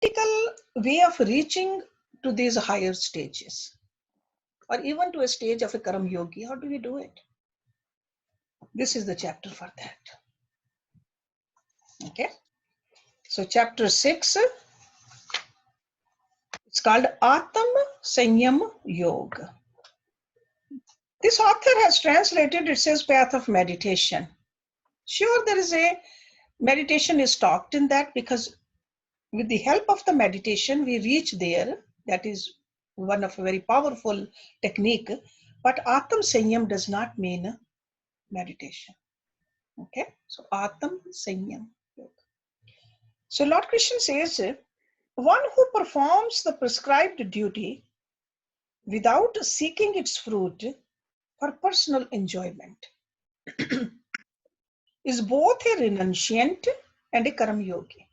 practical way of reaching to these higher stages, or even to a stage of a Karam Yogi. How do we do it? This is the chapter for that. Okay. So chapter 6, it's called Atam Sanyas Yog. This author has translated, it says, path of meditation. Sure, there is a meditation is talked in that, because with the help of the meditation, we reach there. That is one of a very powerful technique. But Atam Sanyam does not mean meditation. Okay, so Atam Sanyam Yoga. So Lord Krishna says, one who performs the prescribed duty without seeking its fruit for personal enjoyment is both a renunciant and a Karam Yogi.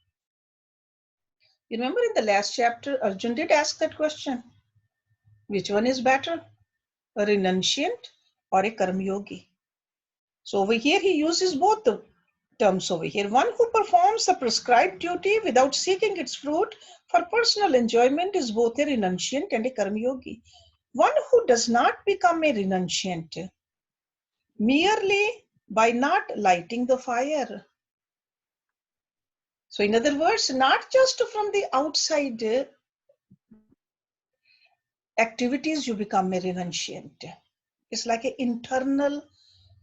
You remember in the last chapter, Arjun did ask that question. Which one is better, a renunciant or a Karam Yogi? So over here, he uses both the terms over here. One who performs the prescribed duty without seeking its fruit for personal enjoyment is both a renunciant and a Karam Yogi. One who does not become a renunciant merely by not lighting the fire. So in other words, not just from the outside activities you become a renunciant. It's like an internal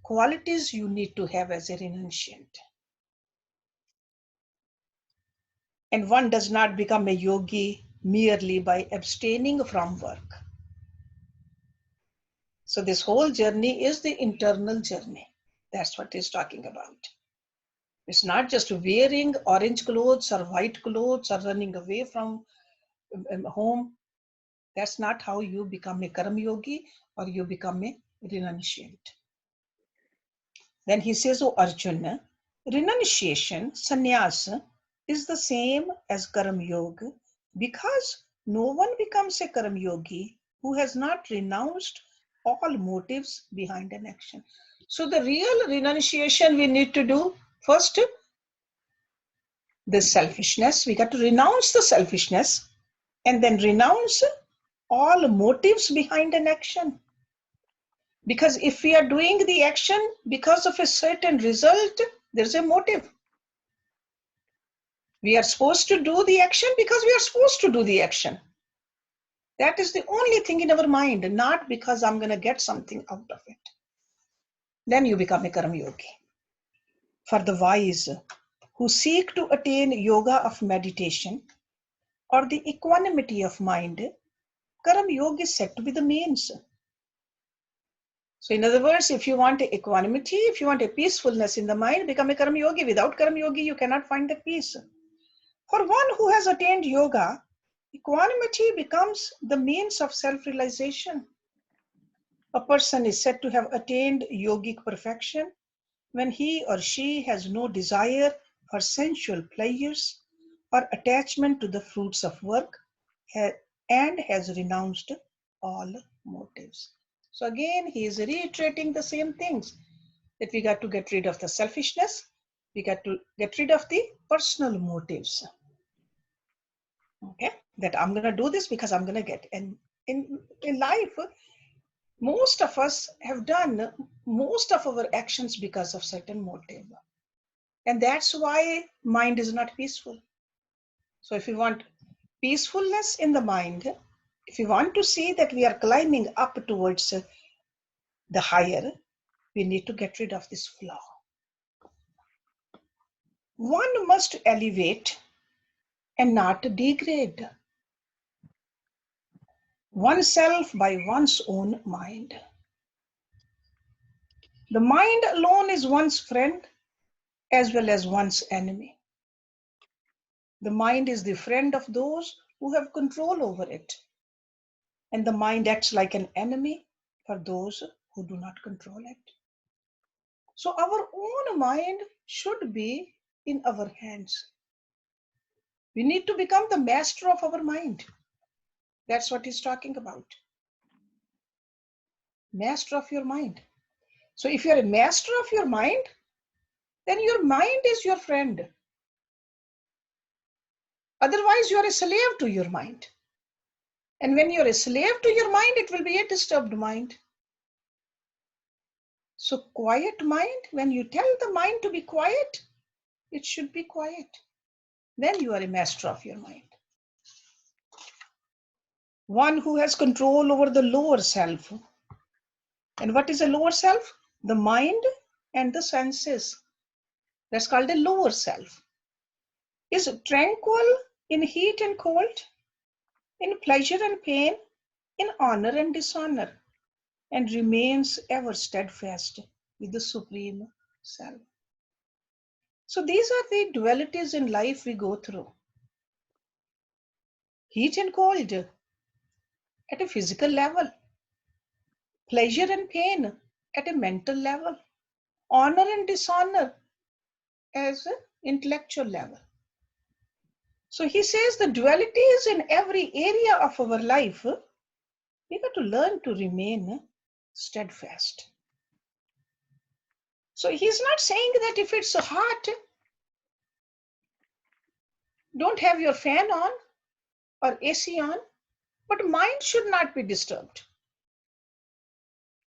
qualities you need to have as a renunciant. And one does not become a yogi merely by abstaining from work. So this whole journey is the internal journey. That's what he's talking about. It's not just wearing orange clothes or white clothes or running away from home. That's not how you become a Karam Yogi or you become a renunciant. Then he says, oh Arjuna, renunciation, sannyas, is the same as Karam Yoga, because no one becomes a Karam Yogi who has not renounced all motives behind an action. So the real renunciation we need to do first, the selfishness. We got to renounce the selfishness and then renounce all motives behind an action. Because if we are doing the action because of a certain result, there's a motive. We are supposed to do the action because we are supposed to do the action. That is the only thing in our mind, not because I'm going to get something out of it. Then you become a Karam Yogi. For the wise who seek to attain yoga of meditation or the equanimity of mind, Karam Yoga is said to be the means. So in other words, if you want equanimity, if you want a peacefulness in the mind, become a Karam Yogi. Without Karam Yogi, you cannot find that peace. For one who has attained yoga, equanimity becomes the means of self-realization. A person is said to have attained yogic perfection when he or she has no desire for sensual pleasures or attachment to the fruits of work and has renounced all motives. So again, he is reiterating the same things, that we got to get rid of the selfishness, we got to get rid of the personal motives. Okay, that I'm going to do this because I'm going to get. And in life, most of us have done most of our actions because of certain motive. And that's why mind is not peaceful. So if you want peacefulness in the mind, if you want to see that we are climbing up towards the higher, we need to get rid of this flaw. One must elevate and not degrade oneself by one's own mind. The mind alone is one's friend as well as one's enemy. The mind is the friend of those who have control over it. And the mind acts like an enemy for those who do not control it. So our own mind should be in our hands. We need to become the master of our mind. That's what he's talking about. Master of your mind. So if you're a master of your mind, then your mind is your friend. Otherwise, you are a slave to your mind. And when you're a slave to your mind, it will be a disturbed mind. So quiet mind, when you tell the mind to be quiet, it should be quiet. Then you are a master of your mind. One who has control over the lower self. And what is a lower self? The mind and the senses. That's called a lower self. Is tranquil in heat and cold, in pleasure and pain, in honor and dishonor, and remains ever steadfast with the Supreme Self. So these are the dualities in life we go through. Heat and cold at a physical level, pleasure and pain at a mental level, honor and dishonor as an intellectual level. So he says the dualities in every area of our life, we got to learn to remain steadfast. So he's not saying that if it's hot, don't have your fan on or AC on, but mind should not be disturbed.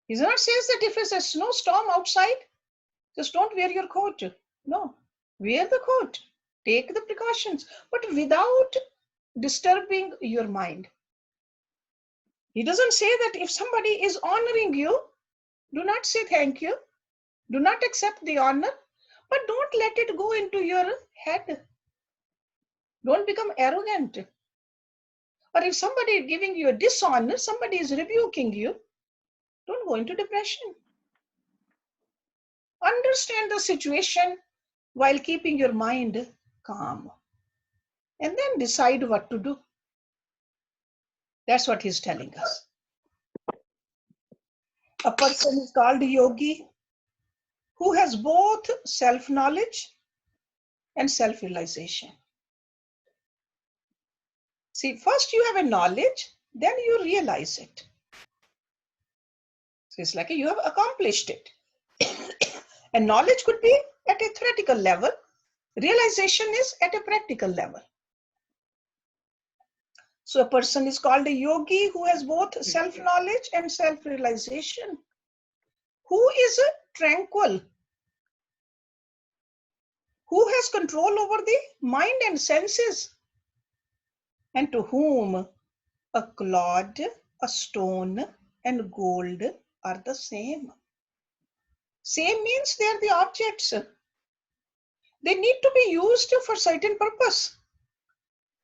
He's not saying that if it's a snowstorm outside, just don't wear your coat. No, wear the coat, take the precautions, but without disturbing your mind. He doesn't say that if somebody is honoring you, do not say thank you, do not accept the honor, but don't let it go into your head. Don't become arrogant. Or if somebody is giving you a dishonor, somebody is rebuking you, don't go into depression. Understand the situation while keeping your mind calm. And then decide what to do. That's what he's telling us. A person is called a yogi who has both self-knowledge and self-realization. See, first you have a knowledge, then you realize it. So it's like you have accomplished it. And knowledge could be at a theoretical level. Realization is at a practical level. So a person is called a yogi who has both self-knowledge and self-realization. Who is tranquil? Who has control over the mind and senses? And to whom a clod, a stone, and gold are the same. Same means they are the objects. They need to be used for certain purpose.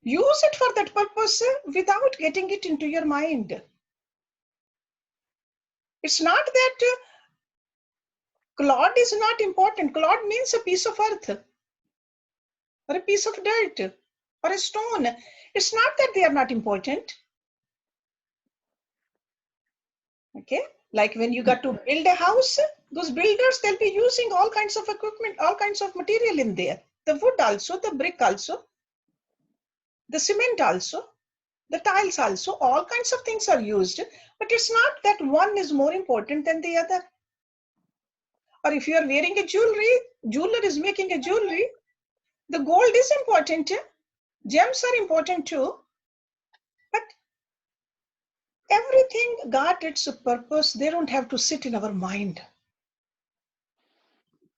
Use it for that purpose without getting it into your mind. It's not that clod is not important. Clod means a piece of earth or a piece of dirt or a stone. It's not that they are not important. Okay, like when you got to build a house, those builders, they'll be using all kinds of equipment, all kinds of material in there. The wood also, the brick also, the cement also, the tiles also, all kinds of things are used. But it's not that one is more important than the other. Or if you are wearing a jewelry, jeweler is making a jewelry, the gold is important, gems are important too, but everything got its purpose. They don't have to sit in our mind.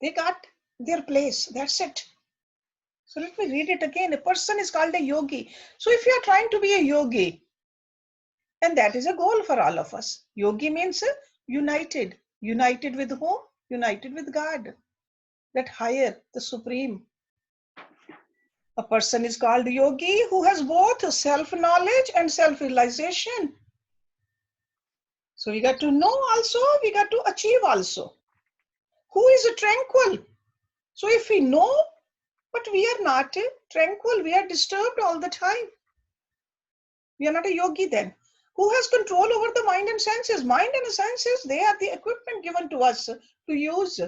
They got their place, that's it. So let me read it again. A person is called a yogi. So if you are trying to be a yogi, and that is a goal for all of us. Yogi means united. United with whom? United with God. That higher, the supreme. A person is called yogi who has both self-knowledge and self-realization. So we got to know also, we got to achieve also. Who is tranquil? So if we know, but we are not tranquil, we are disturbed all the time. We are not a yogi then. Who has control over the mind and senses? Mind and senses, they are the equipment given to us to use.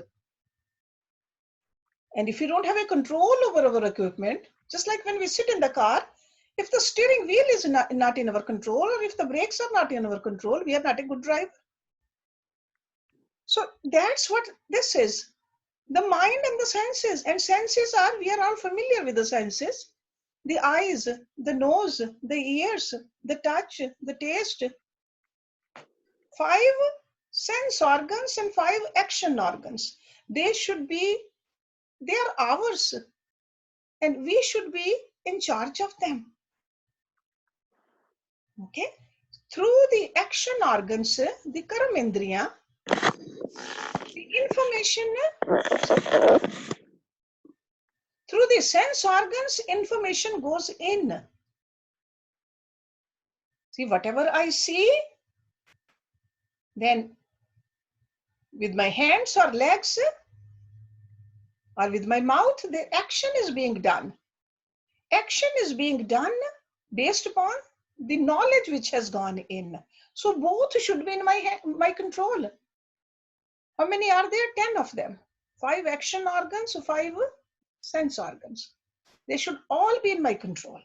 And if you don't have a control over our equipment, just like when we sit in the car, if the steering wheel is not in our control, or if the brakes are not in our control, we are not a good driver. So that's what this is. The mind and the senses. And senses are, we are all familiar with the senses. the eyes, the nose, the ears, the touch, the taste. 5 sense organs and 5 action organs. They are ours, and we should be in charge of them. Okay? Through the action organs, the karamendriya, the information, through the sense organs, information goes in. See, whatever I see, then with my hands or legs or with my mouth, the action is being done. Action is being done based upon the knowledge which has gone in. So both should be in my control. How many are there? 10 of them. 5 action organs, 5 sense organs. They should all be in my control.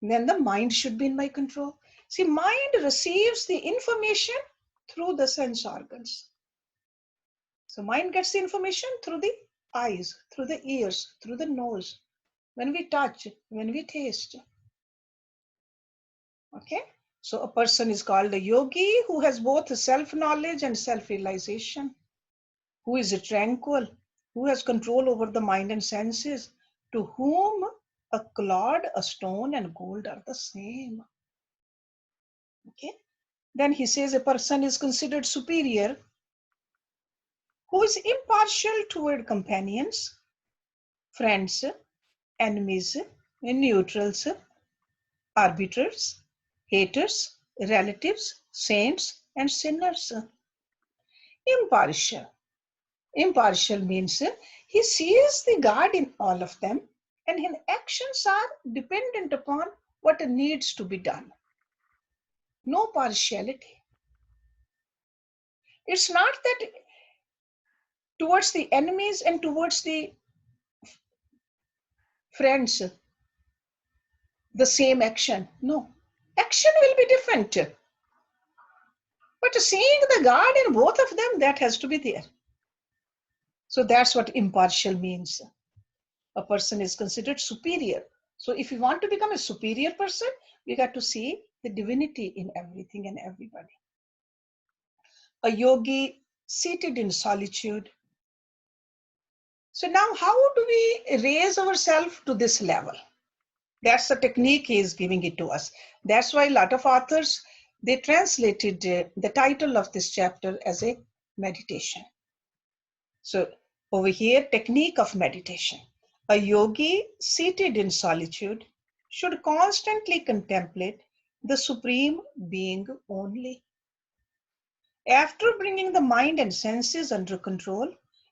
Then the mind should be in my control. See, mind receives the information through the sense organs. So mind gets the information through the eyes, through the ears, through the nose, when we touch, when we taste. Okay? So a person is called a yogi who has both self-knowledge and self-realization, who is tranquil, who has control over the mind and senses, to whom a clod, a stone, and gold are the same. Okay? Then he says a person is considered superior who is impartial toward companions, friends, enemies, neutrals, arbiters, haters, relatives, saints, and sinners. Impartial. Impartial means he sees the God in all of them, and his actions are dependent upon what needs to be done. No partiality. It's not that towards the enemies and towards the friends, the same action. No. Action will be different. But seeing the God in both of them, that has to be there. So that's what impartial means. A person is considered superior. So if you want to become a superior person, we got to see the divinity in everything and everybody. A yogi seated in solitude. So now how do we raise ourselves to this level? That's the technique he is giving it to us. That's why a lot of authors, they translated the title of this chapter as a meditation. So over here, technique of meditation. A yogi seated in solitude should constantly contemplate the supreme being only. After bringing the mind and senses under control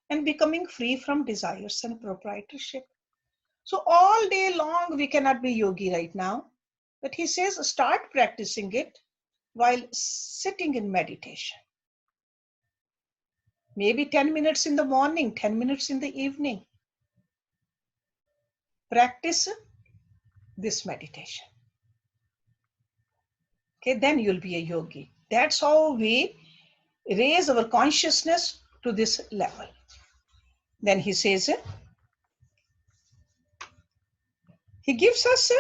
and becoming free from desires and proprietorship. So all day long, we cannot be yogi right now. But he says, start practicing it while sitting in meditation. Maybe 10 minutes in the morning, 10 minutes in the evening. Practice this meditation. Okay, then you'll be a yogi. That's how we raise our consciousness to this level. Then he says, he gives us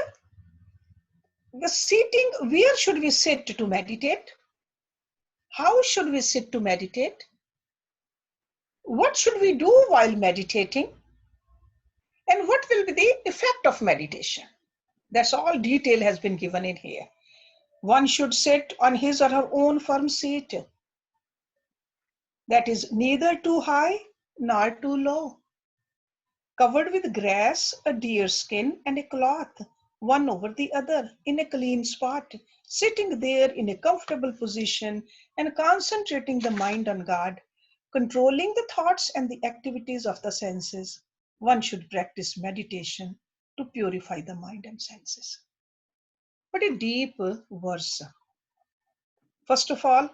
the seating. Where should we sit to meditate? How should we sit to meditate? What should we do while meditating? And what will be the effect of meditation? That's all detail has been given in here. One should sit on his or her own firm seat. That is neither too high nor too low. Covered with grass, a deer skin, and a cloth, one over the other, in a clean spot, sitting there in a comfortable position and concentrating the mind on God, controlling the thoughts and the activities of the senses. One should practice meditation to purify the mind and senses. But a deep verse. First of all,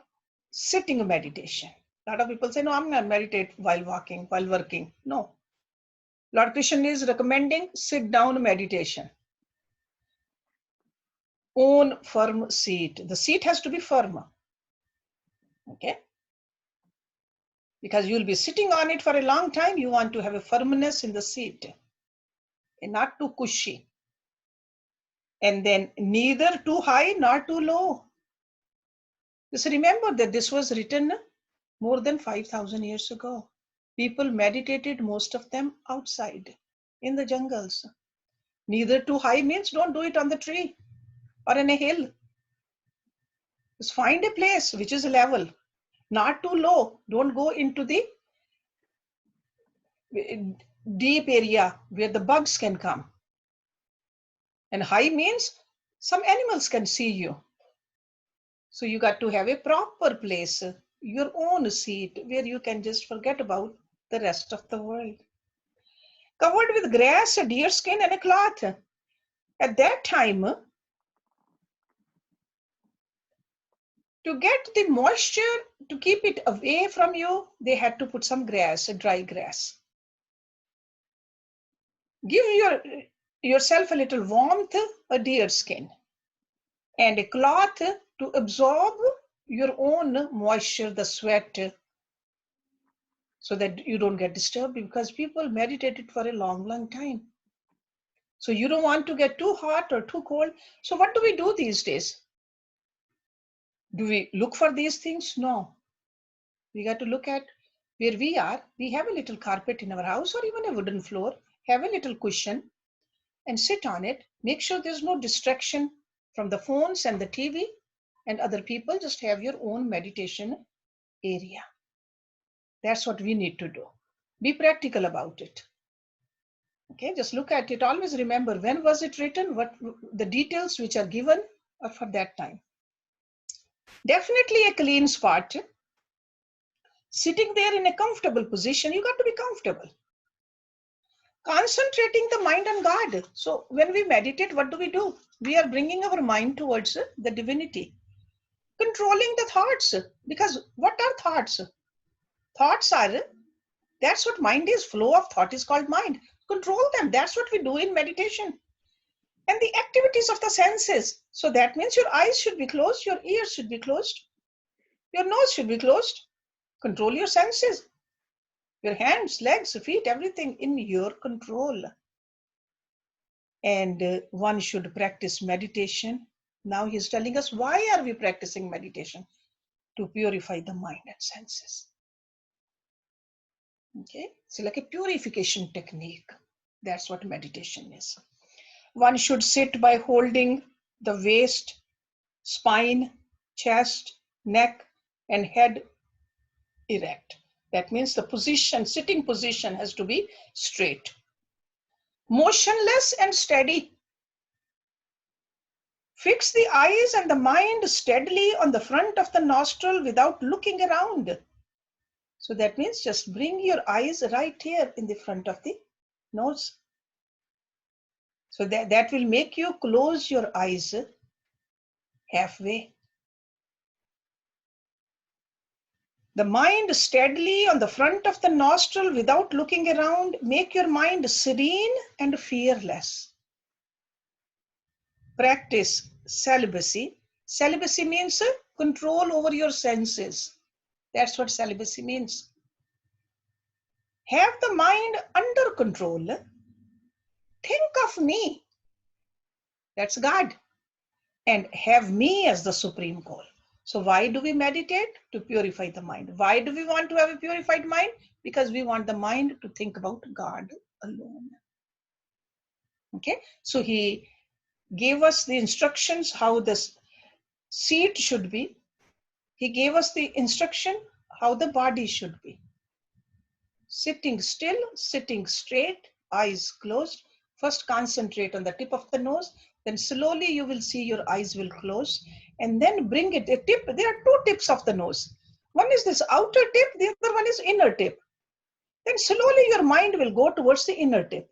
sitting meditation. A lot of people say, no, I'm going to meditate while walking, while working. No. Lord Krishna is recommending sit down meditation. Own firm seat. The seat has to be firm. Okay? Because you'll be sitting on it for a long time. You want to have a firmness in the seat and not too cushy. And then neither too high nor too low. Just remember that this was written more than 5,000 years ago. People meditated, most of them outside in the jungles. Neither too high means don't do it on the tree or in a hill. Just find a place which is level, not too low. Don't go into the deep area where the bugs can come. And high means some animals can see you. So you got to have a proper place, your own seat where you can just forget about the rest of the world. Covered with grass, a deer skin, and a cloth. At that time, to get the moisture, to keep it away from you, they had to put some grass, a dry grass. Give yourself a little warmth, a deer skin, and a cloth to absorb your own moisture, the sweat, so that you don't get disturbed, because people meditated for a long, long time. So you don't want to get too hot or too cold. So what do we do these days? Do we look for these things? No. We got to look at where we are. We have a little carpet in our house or even a wooden floor. Have a little cushion and sit on it. Make sure there's no distraction from the phones and the TV and other people. Just have your own meditation area. That's what we need to do. Be practical about it. Okay, just look at it. Always remember, when was it written? What the details which are given are for that time. Definitely a clean spot. Sitting there in a comfortable position, you got to be comfortable. Concentrating the mind on God. So when we meditate, what do? We are bringing our mind towards the divinity. Controlling the thoughts. Because what are thoughts? Thoughts are, that's what mind is. Flow of thought is called mind. Control them. That's what we do in meditation. And the activities of the senses. So that means your eyes should be closed, your ears should be closed, your nose should be closed. Control your senses. Your hands, legs, feet, everything in your control. And one should practice meditation. Now he's telling us, why are we practicing meditation? To purify the mind and senses. Okay, so like a purification technique. That's what meditation is. One should sit by holding the waist, spine, chest, neck, and head erect. That means the position, sitting position has to be straight. Motionless and steady. Fix the eyes and the mind steadily on the front of the nostril without looking around. So that means just bring your eyes right here in the front of the nose. So that will make you close your eyes halfway. The mind steadily on the front of the nostril without looking around. Make your mind serene and fearless. Practice celibacy. Celibacy means control over your senses. That's what celibacy means. Have the mind under control. Think of me. That's God. And have me as the supreme goal. So why do we meditate? To purify the mind. Why do we want to have a purified mind? Because we want the mind to think about God alone. Okay, so he gave us the instructions how this seat should be. He gave us the instruction how the body should be. Sitting still, sitting straight, eyes closed. First concentrate on the tip of the nose, then slowly you will see your eyes will close, and then bring it a tip. There are two tips of the nose. One is this outer tip, the other one is inner tip. Then slowly your mind will go towards the inner tip.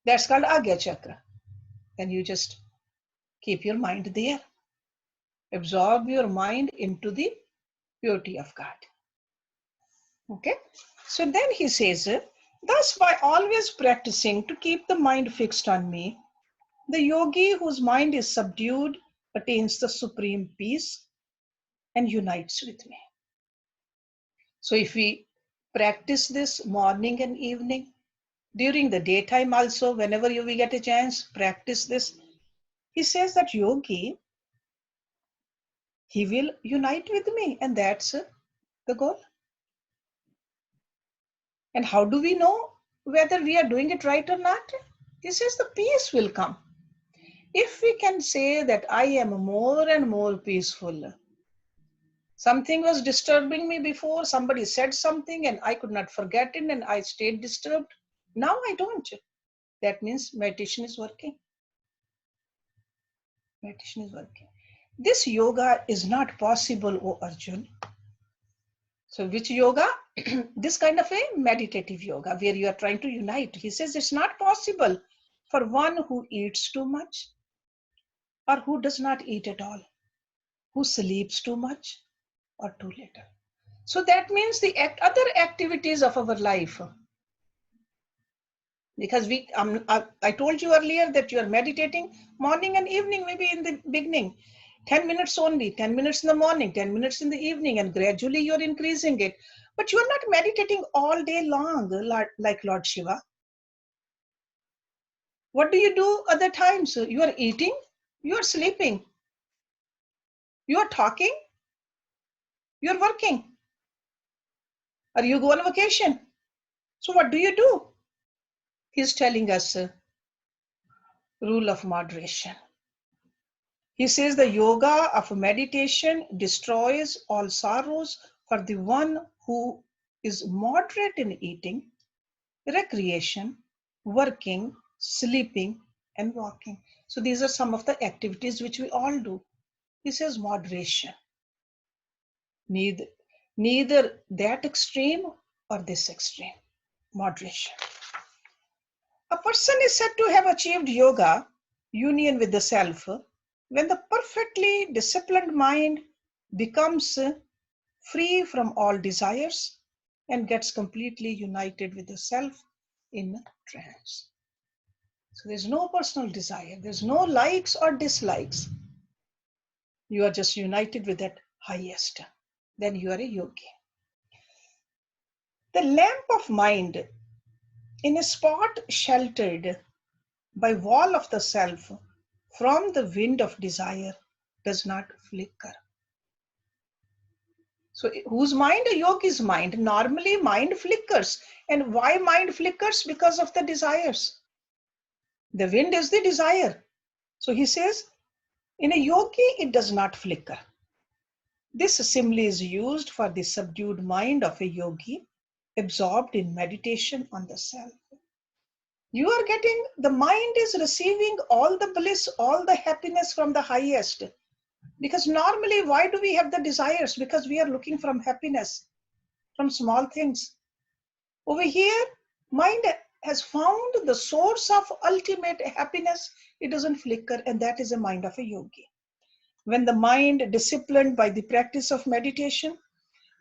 That's called Agya Chakra. Then you just keep your mind there. Absorb your mind into the purity of God. Okay, so then he says, thus by always practicing to keep the mind fixed on me, the yogi whose mind is subdued attains the supreme peace and unites with me. So if we practice this morning and evening, During the daytime also, whenever you will get a chance, practice this. He says that yogi, he will unite with me, and that's the goal. And how do we know whether we are doing it right or not? He says the peace will come. If we can say that I am more and more peaceful, something was disturbing me before, somebody said something and I could not forget it and I stayed disturbed. Now I don't. That means meditation is working. Meditation is working. This yoga is not possible, O Arjun. So which yoga? This kind of a meditative yoga where you are trying to unite. He says it's not possible for one who eats too much or who does not eat at all, who sleeps too much or too little. So that means the other activities of our life, because I told you earlier that you are meditating morning and evening, maybe in the beginning, 10 minutes only, 10 minutes in the morning, 10 minutes in the evening, and gradually you're increasing it. But you are not meditating all day long like Lord Shiva. What do you do other times? You are eating, you are sleeping, you are talking, you are working, or you go on vacation. So what do you do? He's telling us rule of moderation. He says the yoga of meditation destroys all sorrows for the one who is moderate in eating, recreation, working, sleeping, and walking. So these are some of the activities which we all do. He says moderation. Neither that extreme or this extreme. Moderation. A person is said to have achieved yoga, union with the self, when the perfectly disciplined mind becomes free from all desires and gets completely united with the self in trance. So there's no personal desire, there's no likes or dislikes. You are just united with that highest. Then you are a yogi. The lamp of mind in a spot sheltered by wall of the self from the wind of desire does not flicker. So whose mind? A yogi's mind. Normally mind flickers. And why mind flickers? Because of the desires. The wind is the desire. So he says, in a yogi, it does not flicker. This simile is used for the subdued mind of a yogi absorbed in meditation on the self. You are getting, the mind is receiving all the bliss, all the happiness from the highest. Because normally, why do we have the desires? Because we are looking from happiness, from small things. Over here, mind has found the source of ultimate happiness. It doesn't flicker, and that is the mind of a yogi. When the mind, disciplined by the practice of meditation,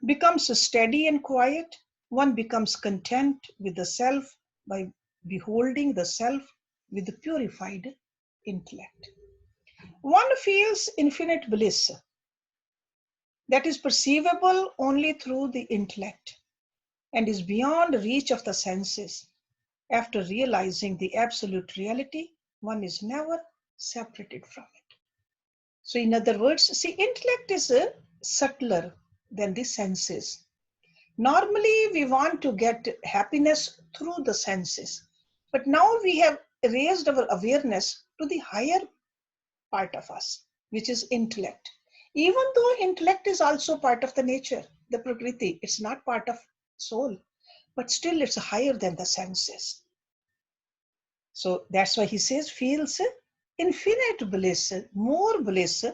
becomes steady and quiet, one becomes content with the self by beholding the self with the purified intellect. One feels infinite bliss that is perceivable only through the intellect and is beyond reach of the senses. After realizing the absolute reality, one is never separated from it. So in other words, see, intellect is subtler than the senses. Normally, we want to get happiness through the senses. But now we have raised our awareness to the higher part of us, which is intellect. Even though intellect is also part of the nature, the prakriti, it's not part of soul, but still it's higher than the senses. So that's why he says, feels infinite bliss, more bliss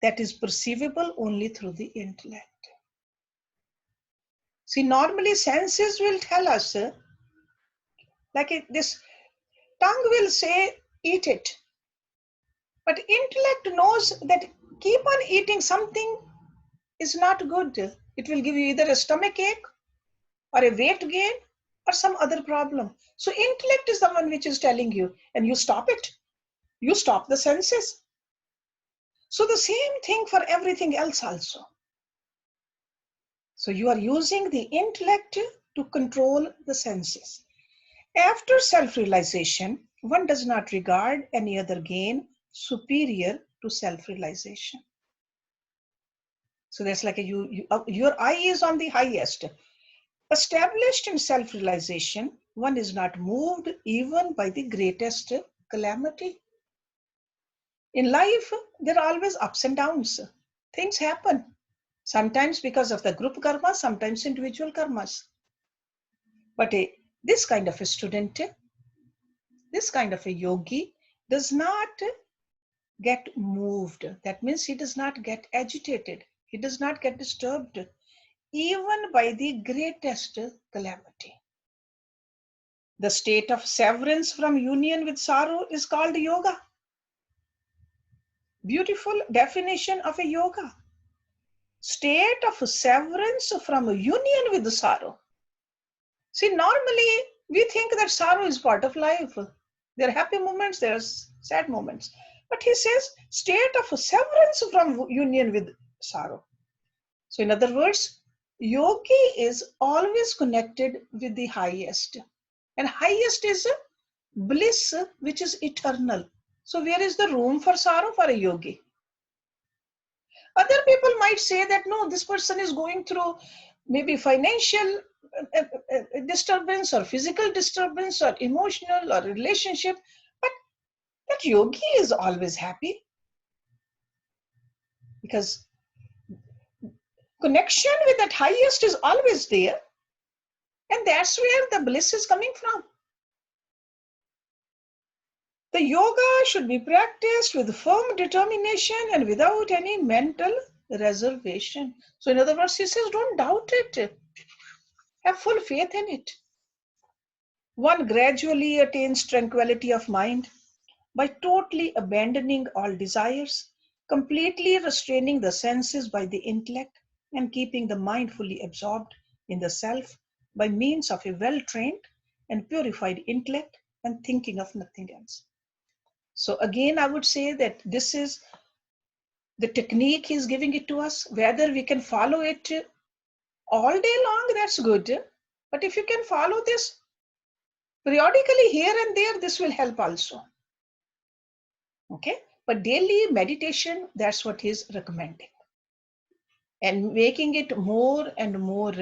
that is perceivable only through the intellect. See, normally senses will tell us, this tongue will say, eat it. But intellect knows that keep on eating something is not good. It will give you either a stomach ache or a weight gain or some other problem. So intellect is the one which is telling you, and you stop it. You stop the senses. So the same thing for everything else also. So you are using the intellect to control the senses. After self-realization, one does not regard any other gain superior to self-realization. So that's like your eye is on the highest. Established in self-realization, one is not moved even by the greatest calamity. In life, there are always ups and downs. Things happen. Sometimes because of the group karma, sometimes individual karmas. But this kind of a student, this kind of a yogi does not get moved. That means he does not get agitated. He does not get disturbed even by the greatest calamity. The state of severance from union with sorrow is called yoga. Beautiful definition of a yoga. State of severance from union with sorrow. See, normally we think that sorrow is part of life. There are happy moments, there are sad moments. But he says, state of severance from union with sorrow. So in other words, yogi is always connected with the highest. And highest is bliss, which is eternal. So where is the room for sorrow for a yogi? Other people might say that, no, this person is going through maybe financial disturbance or physical disturbance or emotional or relationship, but that yogi is always happy because connection with that highest is always there, and that's where the bliss is coming from. The yoga should be practiced with firm determination and without any mental reservation. So in other words, he says, don't doubt it. Have full faith in it. One gradually attains tranquility of mind by totally abandoning all desires, completely restraining the senses by the intellect, and keeping the mind fully absorbed in the self by means of a well-trained and purified intellect and thinking of nothing else. So again, I would say that this is the technique he's giving it to us. Whether we can follow it all day long, that's good. But if you can follow this periodically here and there, this will help also. Okay, but daily meditation, that's what he's recommending, and making it more and more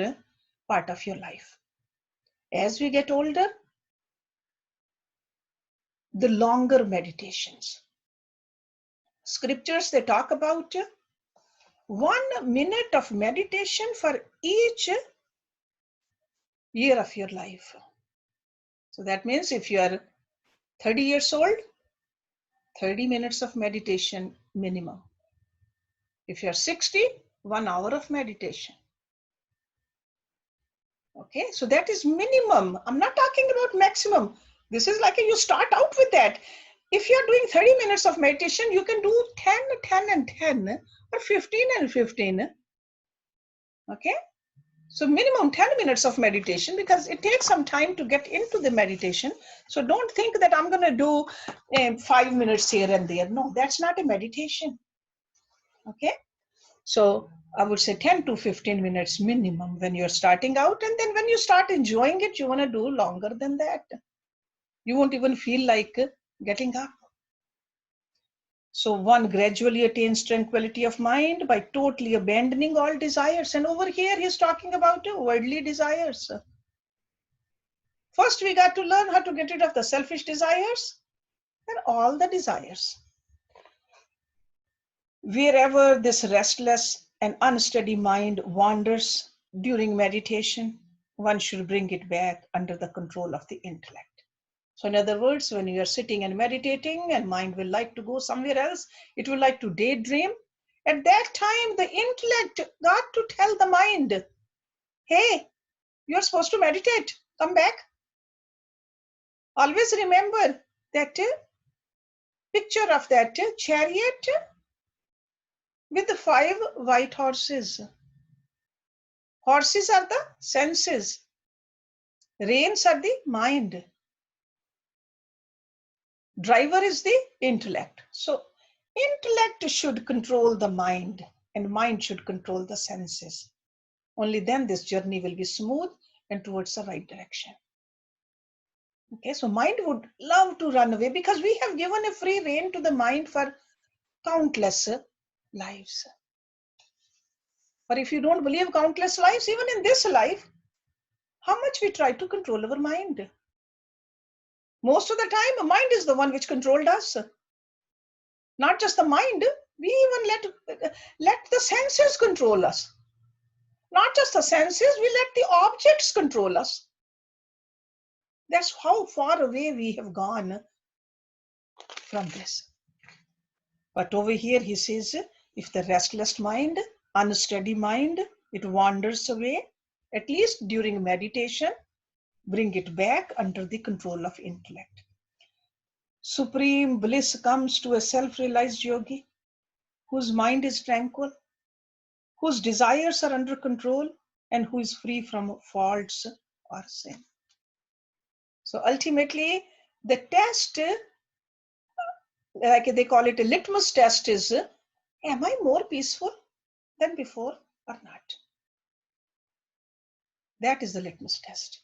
part of your life. As we get older, the longer meditations. Scriptures, they talk about 1 minute of meditation for each year of your life. So that means if you are 30 years old, 30 minutes of meditation minimum. If you are 60, 1 hour of meditation. Okay, so that is minimum. I'm not talking about maximum. This is like you start out with that. If you're doing 30 minutes of meditation, you can do 10, 10 and 10 or 15 and 15. Okay, so minimum 10 minutes of meditation because it takes some time to get into the meditation. So don't think that I'm going to do 5 minutes here and there. No, that's not a meditation. Okay, so I would say 10 to 15 minutes minimum when you're starting out. And then when you start enjoying it, you want to do longer than that. You won't even feel like getting up. So one gradually attains tranquility of mind by totally abandoning all desires. And over here, he's talking about worldly desires. First, we got to learn how to get rid of the selfish desires and all the desires. Wherever this restless and unsteady mind wanders during meditation, one should bring it back under the control of the intellect. So in other words, when you are sitting and meditating and mind will like to go somewhere else, it will like to daydream. At that time, the intellect got to tell the mind, hey, you're supposed to meditate, come back. Always remember that picture of that chariot with the 5 white horses. Horses are the senses. Reins are the mind. Driver is the intellect. So intellect should control the mind and mind should control the senses. Only then this journey will be smooth and towards the right direction. Okay, so mind would love to run away because we have given a free rein to the mind for countless lives. But if you don't believe countless lives, even in this life, how much we try to control our mind. Most of the time, mind is the one which controlled us. Not just the mind, we even let the senses control us. Not just the senses, we let the objects control us. That's how far away we have gone from this. But over here he says, if the restless mind, unsteady mind, it wanders away, at least during meditation, bring it back under the control of intellect. Supreme bliss comes to a self-realized yogi whose mind is tranquil, whose desires are under control, and who is free from faults or sin. So ultimately, the test, like they call it a litmus test, is am I more peaceful than before or not? That is the litmus test.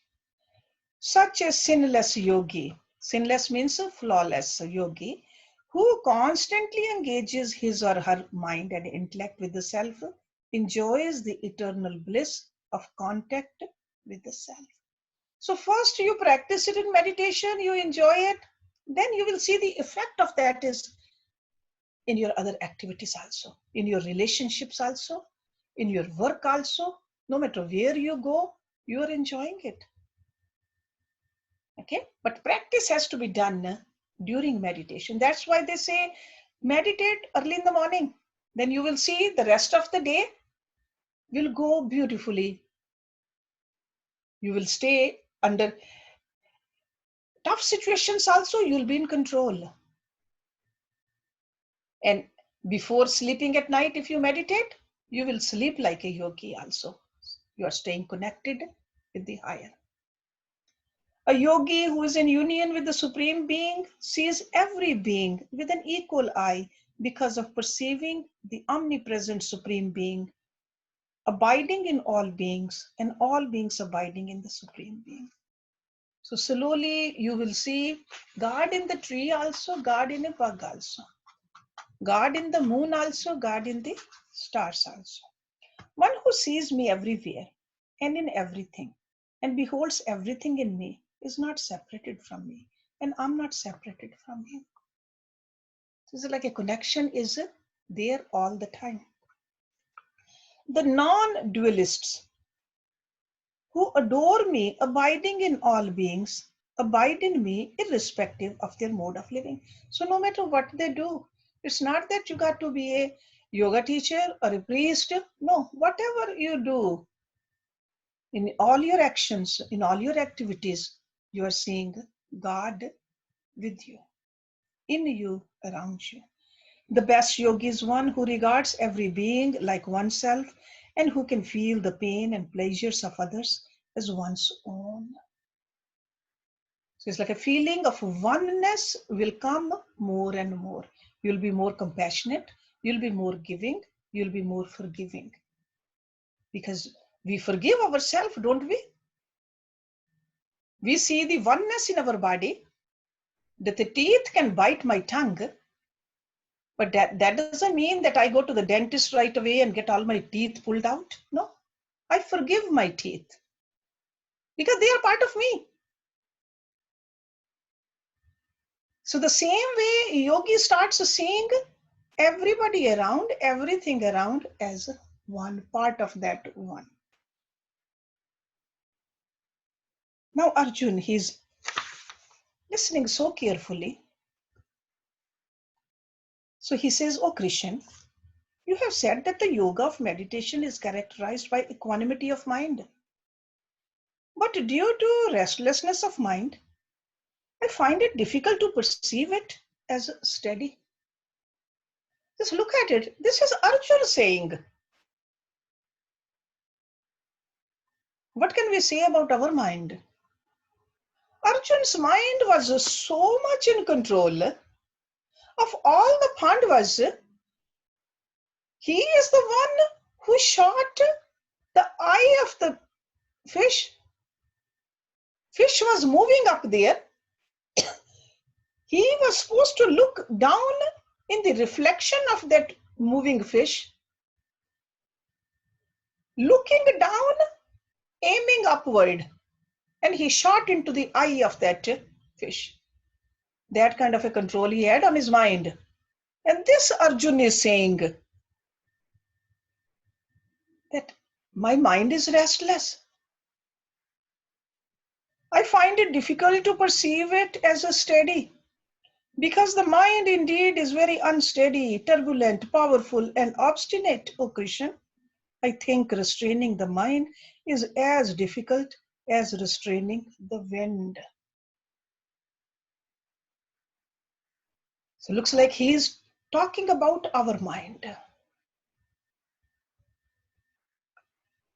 Such a sinless yogi, sinless means a flawless yogi, who constantly engages his or her mind and intellect with the self, enjoys the eternal bliss of contact with the self. So first you practice it in meditation, you enjoy it, then you will see the effect of that is in your other activities also, in your relationships also, in your work also. No matter where you go, you are enjoying it. Okay, but practice has to be done during meditation. That's why they say meditate early in the morning. Then you will see the rest of the day will go beautifully. You will stay under tough situations also, you'll be in control. And before sleeping at night, if you meditate, you will sleep like a yogi also. You are staying connected with the higher. A yogi who is in union with the Supreme Being sees every being with an equal eye because of perceiving the omnipresent Supreme Being abiding in all beings and all beings abiding in the Supreme Being. So slowly you will see God in the tree also, God in a bug also, God in the moon also, God in the stars also. One who sees me everywhere and in everything and beholds everything in me is not separated from me, and I'm not separated from him. So it's like a connection is there all the time. The non-dualists who adore me, abiding in all beings, abide in me irrespective of their mode of living. So no matter what they do, it's not that you got to be a yoga teacher or a priest. No, whatever you do, in all your actions, in all your activities, you are seeing God with you, in you, around you. The best yogi is one who regards every being like oneself and who can feel the pain and pleasures of others as one's own. So it's like a feeling of oneness will come more and more. You'll be more compassionate, you'll be more giving, you'll be more forgiving. Because we forgive ourselves, don't we? We see the oneness in our body, that the teeth can bite my tongue, but that doesn't mean that I go to the dentist right away and get all my teeth pulled out. No, I forgive my teeth because they are part of me. So the same way yogi starts seeing everybody around, everything around as one part of that one. Now Arjun, he's listening so carefully. So he says, oh Krishna, you have said that the yoga of meditation is characterized by equanimity of mind. But due to restlessness of mind, I find it difficult to perceive it as steady. Just look at it. This is Arjun saying. What can we say about our mind? Arjun's mind was so much in control of all the Pandavas. He is the one who shot the eye of the fish. Fish was moving up there. He was supposed to look down in the reflection of that moving fish, looking down, aiming upward, and he shot into the eye of that fish. That kind of a control he had on his mind. And this Arjun is saying that my mind is restless. I find it difficult to perceive it as a steady, because the mind indeed is very unsteady, turbulent, powerful, and obstinate, O Krishna. I think restraining the mind is as difficult as restraining the wind. So it looks like he is talking about our mind.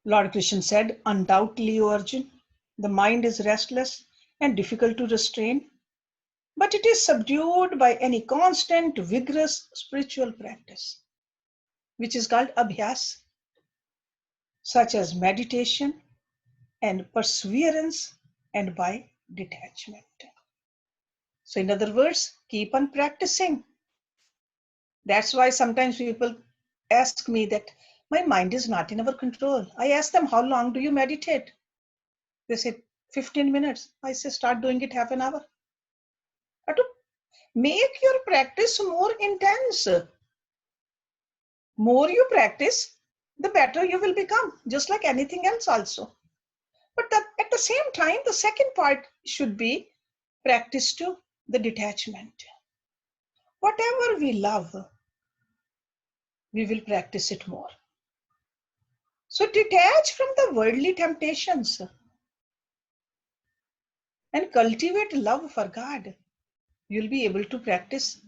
Lord Krishna said, undoubtedly, O Arjun, the mind is restless and difficult to restrain, but it is subdued by any constant, vigorous spiritual practice, which is called abhyas, such as meditation and perseverance, and by detachment. So in other words, keep on practicing. That's why sometimes people ask me that my mind is not in our control. I ask them, how long do you meditate? They say 15 minutes. I say, start doing it half an hour. But to make your practice more intense, more you practice, the better you will become, just like anything else also. But at the same time, the second part should be practice to the detachment. Whatever we love, we will practice it more. So detach from the worldly temptations and cultivate love for God. You'll be able to practice.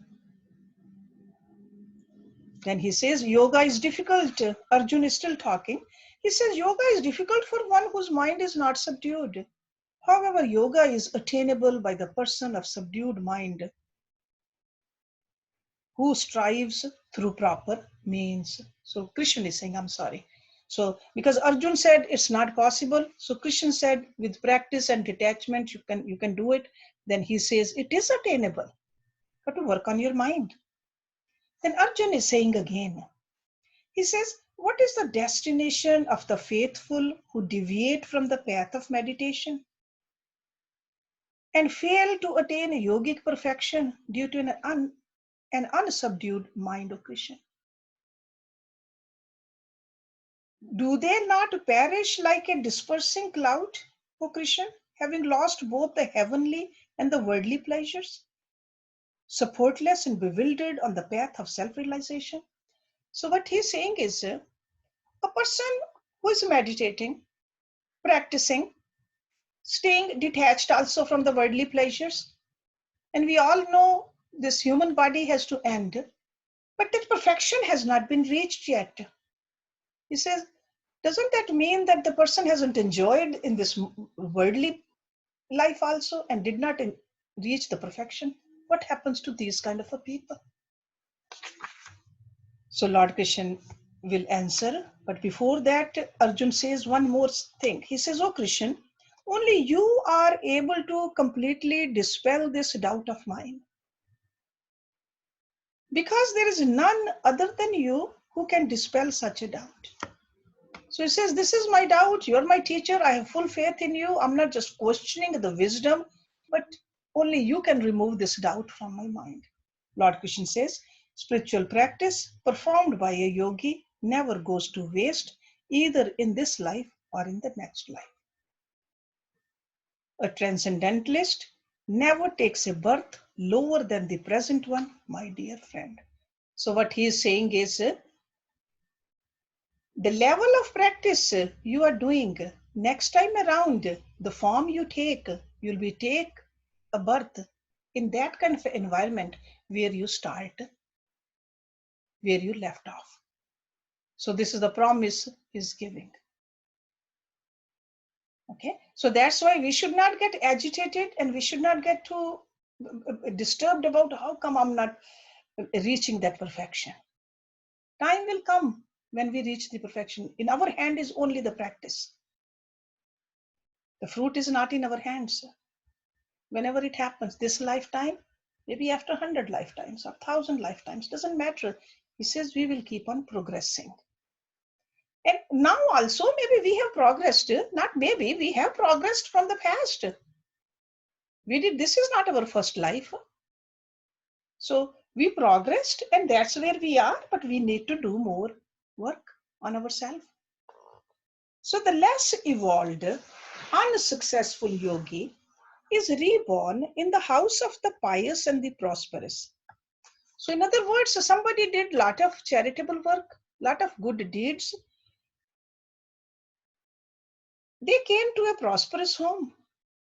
Then he says, yoga is difficult. Arjun is still talking. He says, yoga is difficult for one whose mind is not subdued. However, yoga is attainable by the person of subdued mind who strives through proper means. So Krishna is saying, I'm sorry. So because Arjun said it's not possible, so Krishna said with practice and detachment you can do it. Then he says it is attainable, but to work on your mind. Then Arjun is saying again, he says, what is the destination of the faithful who deviate from the path of meditation and fail to attain yogic perfection due to an unsubdued mind of Krishna? Do they not perish like a dispersing cloud, O Krishna, having lost both the heavenly and the worldly pleasures, supportless and bewildered on the path of self-realization? So what he's saying is a person who is meditating, practicing, staying detached also from the worldly pleasures. And we all know this human body has to end, but that perfection has not been reached yet. He says, doesn't that mean that the person hasn't enjoyed in this worldly life also and did not reach the perfection? What happens to these kind of a people? So Lord Krishna will answer, but before that Arjun says one more thing. He says, oh Krishna, only you are able to completely dispel this doubt of mine, because there is none other than you who can dispel such a doubt. So he says, this is my doubt, you're my teacher, I have full faith in you, I'm not just questioning the wisdom, but only you can remove this doubt from my mind. Lord Krishna says, spiritual practice performed by a yogi never goes to waste, either in this life or in the next life. A transcendentalist never takes a birth lower than the present one, my dear friend. So what he is saying is, the level of practice you are doing, next time around, the form you take, you'll be take a birth in that kind of environment where you start, where you left off. So this is the promise he's giving. Okay, so that's why we should not get agitated and we should not get too disturbed about how come I'm not reaching that perfection. Time will come when we reach the perfection. In our hand is only the practice. The fruit is not in our hands. Whenever it happens, this lifetime, Maybe after 100 lifetimes or 1,000 lifetimes, doesn't matter. He says we will keep on progressing. And now also, maybe we have progressed, not maybe, we have progressed from the past. This is not our first life. So we progressed and that's where we are, but we need to do more work on ourselves. So the less evolved, unsuccessful yogi is reborn in the house of the pious and the prosperous. So in other words, somebody did a lot of charitable work, lot of good deeds. They came to a prosperous home,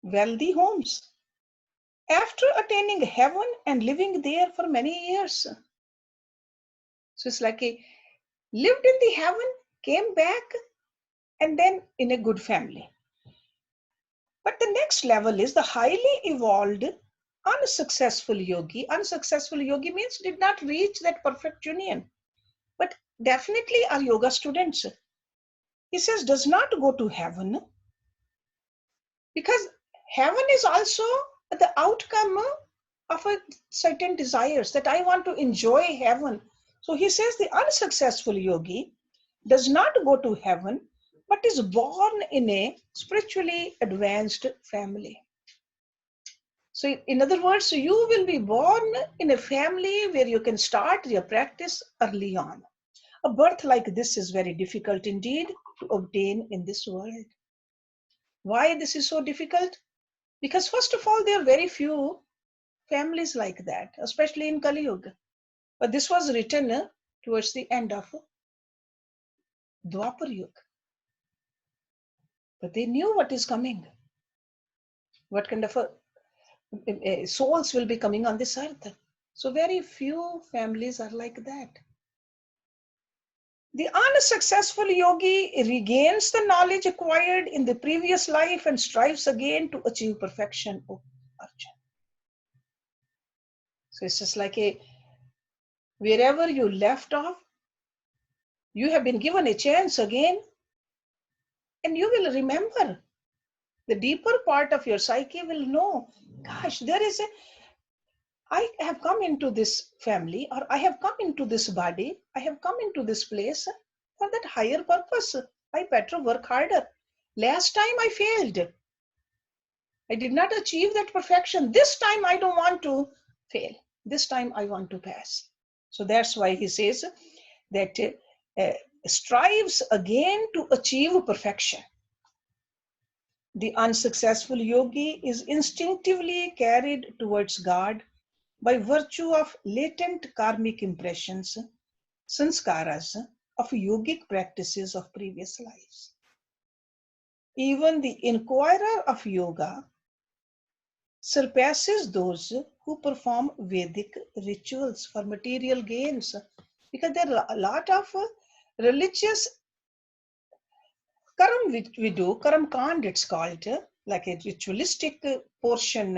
wealthy homes, after attaining heaven and living there for many years. So it's like a lived in the heaven, came back, and then in a good family. But the next level is the highly evolved unsuccessful yogi. Unsuccessful yogi means did not reach that perfect union, but definitely are yoga students. He says does not go to heaven because heaven is also the outcome of a certain desires that I want to enjoy heaven. So he says the unsuccessful yogi does not go to heaven but is born in a spiritually advanced family. So in other words, you will be born in a family where you can start your practice early on. A birth like this is very difficult indeed to obtain in this world. Why this is so difficult? Because first of all, there are very few families like that, especially in Kali Yuga. But this was written towards the end of Dwapar Yuga. But they knew what is coming, what kind of souls will be coming on this earth. So very few families are like that. The unsuccessful yogi regains the knowledge acquired in the previous life and strives again to achieve perfection. Oh, Arjun. So it's just like wherever you left off, you have been given a chance again, and you will remember. The deeper part of your psyche will know, gosh, I have come into this family, or I have come into this body, I have come into this place for that higher purpose. I better work harder. Last time I failed. I did not achieve that perfection. This time I don't want to fail. This time I want to pass. So that's why he says that strives again to achieve perfection. The unsuccessful yogi is instinctively carried towards God by virtue of latent karmic impressions, sanskaras, of yogic practices of previous lives. Even the inquirer of yoga surpasses those who perform Vedic rituals for material gains, because there are a lot of religious karam we do, karam kand it's called, like a ritualistic portion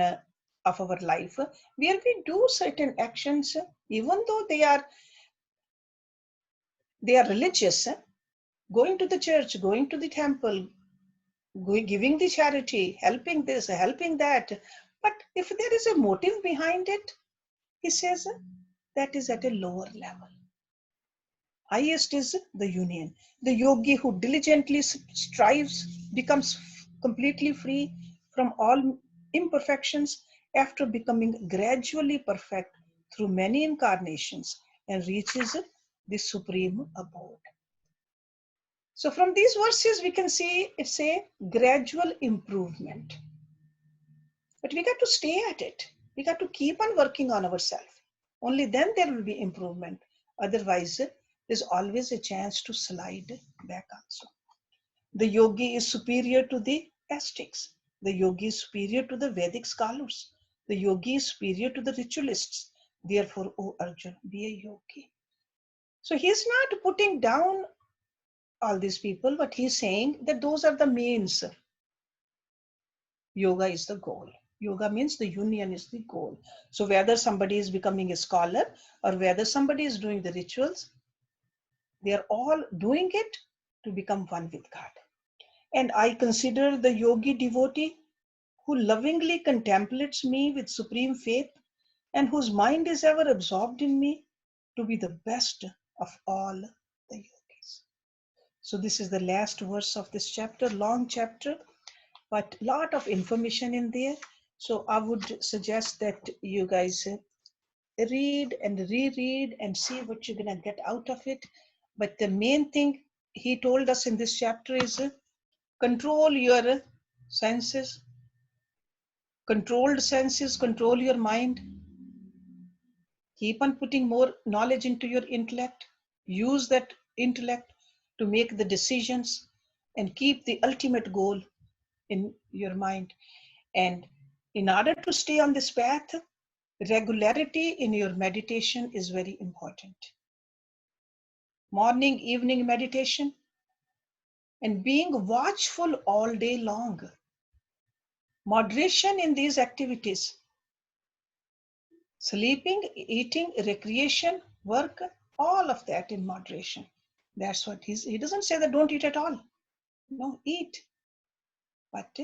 of our life, where we do certain actions, even though they are religious, going to the church, going to the temple, giving the charity, helping this, helping that. But if there is a motive behind it, he says that is at a lower level. Highest is the union. The yogi who diligently strives becomes completely free from all imperfections after becoming gradually perfect through many incarnations and reaches the supreme abode. So from these verses, we can see it's a gradual improvement. But we got to stay at it. We got to keep on working on ourselves. Only then there will be improvement. Otherwise, there's always a chance to slide back also. The yogi is superior to the ascetics. The yogi is superior to the Vedic scholars. The yogi is superior to the ritualists. Therefore, O Arjun, be a yogi. So he's not putting down all these people, but he's saying that those are the means. Yoga is the goal. Yoga means the union is the goal. So whether somebody is becoming a scholar or whether somebody is doing the rituals, they are all doing it to become one with God. And I consider the yogi devotee who lovingly contemplates me with supreme faith and whose mind is ever absorbed in me, to be the best of all the yogis. So this is the last verse of this chapter, long chapter, but lot of information in there. So I would suggest that you guys read and reread and see what you're going to get out of it. But the main thing he told us in this chapter is control your senses. Controlled senses control your mind. Keep on putting more knowledge into your intellect. Use that intellect to make the decisions and keep the ultimate goal in your mind. And in order to stay on this path, regularity in your meditation is very important. Morning, evening meditation, and being watchful all day long. Moderation in these activities. Sleeping, eating, recreation, work, all of that in moderation. That's what he doesn't say that don't eat at all. No, eat. But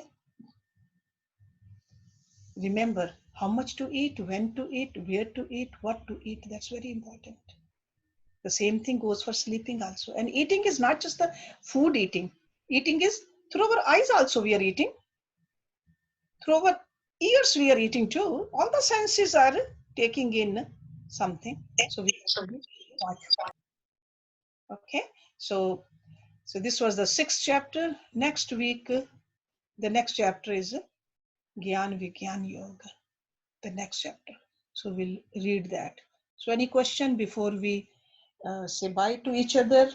remember how much to eat, when to eat, where to eat, what to eat. That's very important. The same thing goes for sleeping also. And eating is not just the food eating. Eating is through our eyes also we are eating. Through our ears we are eating too. All the senses are taking in something. So we have to be watchful. Okay. So this was the 6th chapter. Next week, the next chapter is Gyan Vigyan Yoga. The next chapter. So we'll read that. So any question before we say bye to each other?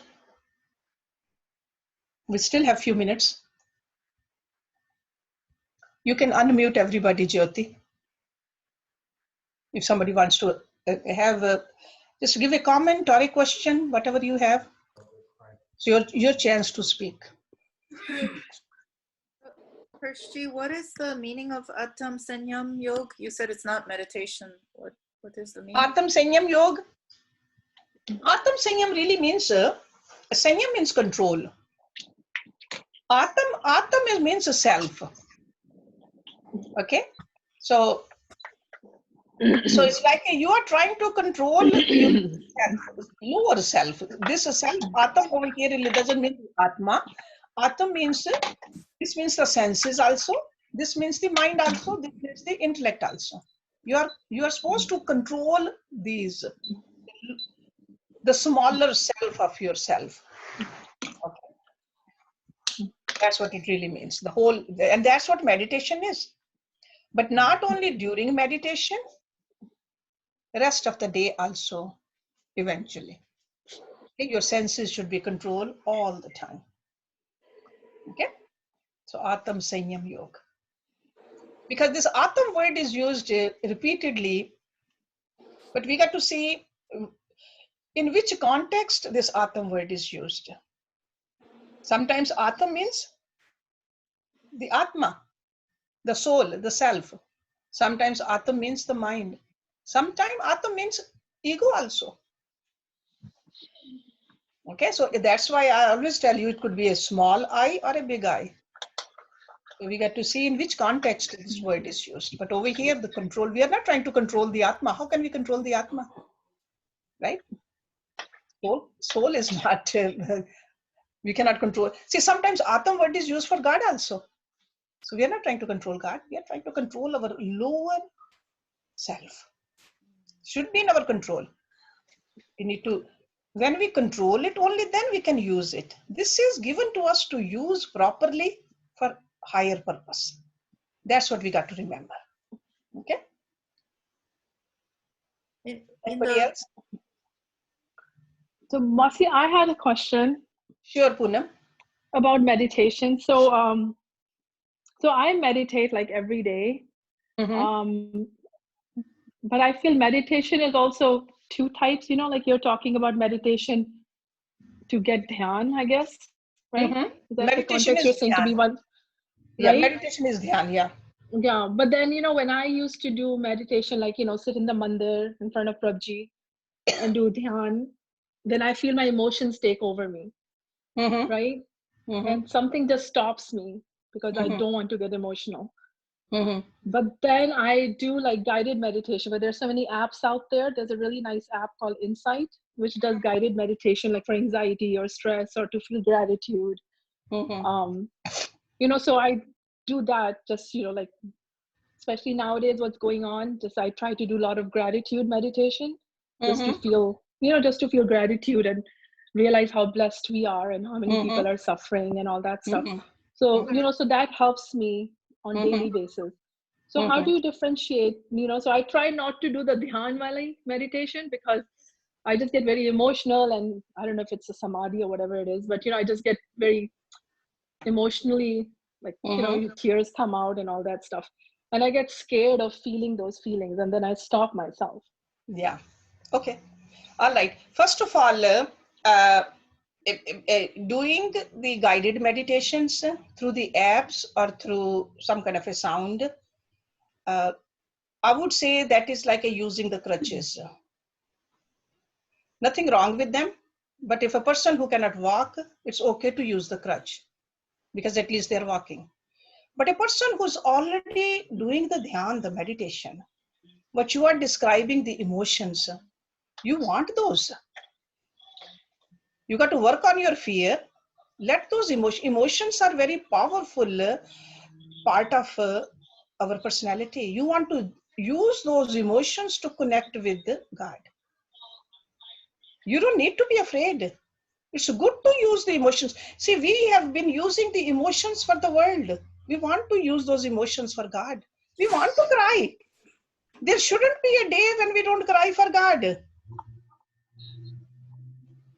We still have few minutes. You can unmute everybody, Jyoti. If somebody wants to just give a comment or a question, whatever you have. So your chance to speak. Hershji, what is the meaning of Atam Sanyas Yog? You said it's not meditation. What is the meaning? Atam Sanyas Yog. Atam Sanyam really means, Sanyam means control. Atam means a self. Okay. So it's like you are trying to control your lower self. This self, Atam over here really doesn't mean Atma. Atam means, this means the senses also. This means the mind also. This means the intellect also. You are supposed to control these, the smaller self of yourself. Okay. That's what it really means. The whole, and that's what meditation is. But not only during meditation, the rest of the day also, eventually. Okay? Your senses should be controlled all the time. Okay? So Atam Sanyas Yog. Because this Atam word is used repeatedly, but we got to see in which context this Atam word is used. Sometimes Atam means the Atma, the soul, the self. Sometimes Atam means the mind. Sometimes Atam means ego also. Okay, so that's why I always tell you it could be a small I or a big I. So we get to see in which context this word is used. But over here, the control, we are not trying to control the Atma. How can we control the Atma? Right? Soul is not, we cannot control. See, sometimes Atam word is used for God also. So we are not trying to control God. We are trying to control our lower self. Should be in our control. We need to, when we control it, only then we can use it. This is given to us to use properly for higher purpose. That's what we got to remember. Okay? Anybody else? So Masi, I had a question. Sure, Poonam. About meditation. So I meditate like every day. But I feel meditation is also 2 types, like you're talking about meditation to get dhyan, I guess, right? That's Meditation the context is you're saying dhyan. to be one. Yeah, right? meditation is dhyan, yeah. Yeah, but then, when I used to do meditation, like, sit in the mandir in front of Prabhuji and do dhyan, then I feel my emotions take over me, right? And something just stops me because I don't want to get emotional. Mm-hmm. But then I do like guided meditation, but there's so many apps out there. There's a really nice app called Insight, which does guided meditation, like for anxiety or stress or to feel gratitude. Mm-hmm. So I do that just, like, especially nowadays, what's going on, just I try to do a lot of gratitude meditation just to Mm-hmm. feel, just to feel gratitude and realize how blessed we are and how many people Mm-hmm. are suffering and all that stuff. Mm-hmm. So, so that helps me on daily Mm-hmm. basis. So how Mm-hmm. do you differentiate, so I try not to do the dhyan wali meditation because I just get very emotional, and I don't know if it's a samadhi or whatever it is, but, I just get very emotionally, like, Mm-hmm. tears come out and all that stuff. And I get scared of feeling those feelings, and then I stop myself. Yeah. Okay. All right. First of all, uh, doing the guided meditations through the apps or through some kind of a sound, I would say that is like a using the crutches. Nothing wrong with them, but if a person who cannot walk, it's okay to use the crutch because at least they're walking. But a person who's already doing the dhyan, the meditation, what you are describing, the emotions, you want those. You got to work on your fear. Let those emotions are very powerful part of our personality. You want to use those emotions to connect with God. You don't need to be afraid. It's good to use the emotions. See, we have been using the emotions for the world. We want to use those emotions for God. We want to cry. There shouldn't be a day when we don't cry for God.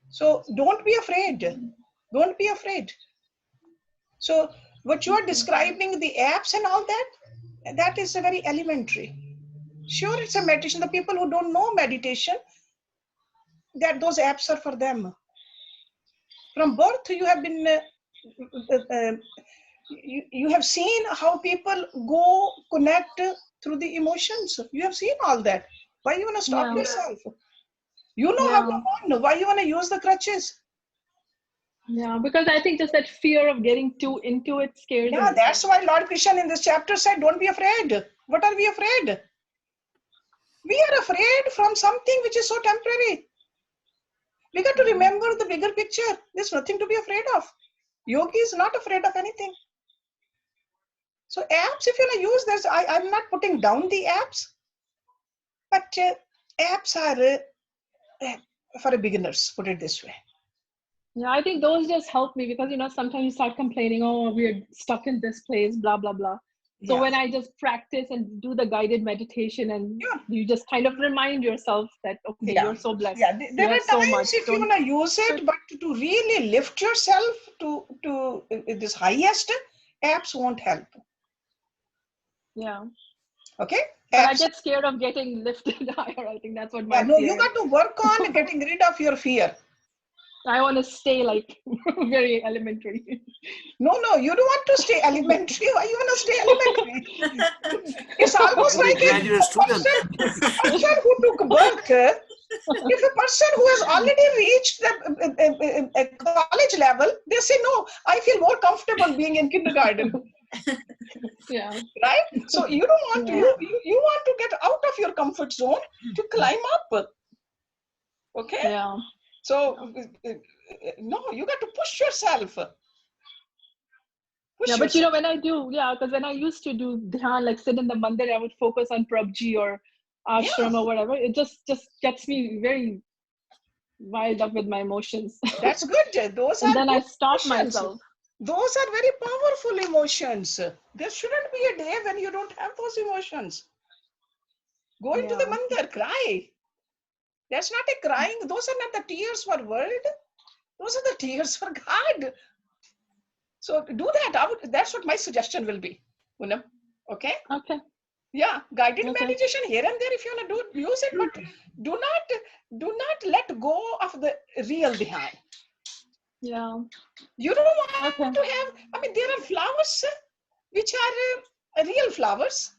So don't be afraid. Don't be afraid. So what you are describing, the apps and all that, that is a very elementary. Sure, it's a meditation. The people who don't know meditation, that those apps are for them. From birth, you have been, you have seen how people go connect through the emotions. You have seen all that. Why you want to stop Yeah. yourself? You know how Yeah. to run. Why you want to use the crutches? Yeah. Because I think just that fear of getting too into it scares Yeah, me. that's why Lord Krishna in this chapter said, don't be afraid. What are we afraid? We are afraid from something which is so temporary. We got to remember the bigger picture. There's nothing to be afraid of. Yogi is not afraid of anything. So apps, if you want to use this, I'm not putting down the apps, but apps are for beginners, put it this way. Yeah, I think those just help me because, sometimes you start complaining, oh, we're stuck in this place, blah, blah, blah. So Yeah. when I just practice and do the guided meditation and Yeah. you just kind of remind yourself that, okay, Yeah. you're so blessed. Yeah. You There have are so much. times if you want to use it, but to really lift yourself to this highest, apps won't help. Yeah. Okay. But I Apps. get scared of getting lifted higher. I think that's what Yeah. my No, fear you is. got to work on getting rid of your fear. I want to stay like very elementary. No, you don't want to stay elementary. Why you want to stay elementary? It's almost Be a like graduate student. person who took birth. If a person who has already reached the college level, they say, no, I feel more comfortable being in kindergarten. Yeah. Right? So you don't want to, Yeah. you want to get out of your comfort zone to climb up. Okay? Yeah. So, no, you got to push yourself. Push Yeah, but yourself. when I do, because when I used to do dhyan, like sit in the mandir, I would focus on Prabhuji or Yeah. ashram or whatever. It just gets me very wild up with my emotions. That's good. Those And are then I good stop emotions. myself. Those are very powerful emotions. There shouldn't be a day when you don't have those emotions. Go into the Yeah. mandir, cry. That's not a crying. Those are not the tears for world. Those are the tears for God. So do that. That's what my suggestion will be. Poonam. Okay? Okay. Yeah, guided Okay. meditation here and there if you want to use it, but do not let go of the real dhyan. Yeah. You don't want Okay. to have, I mean, there are flowers which are real flowers.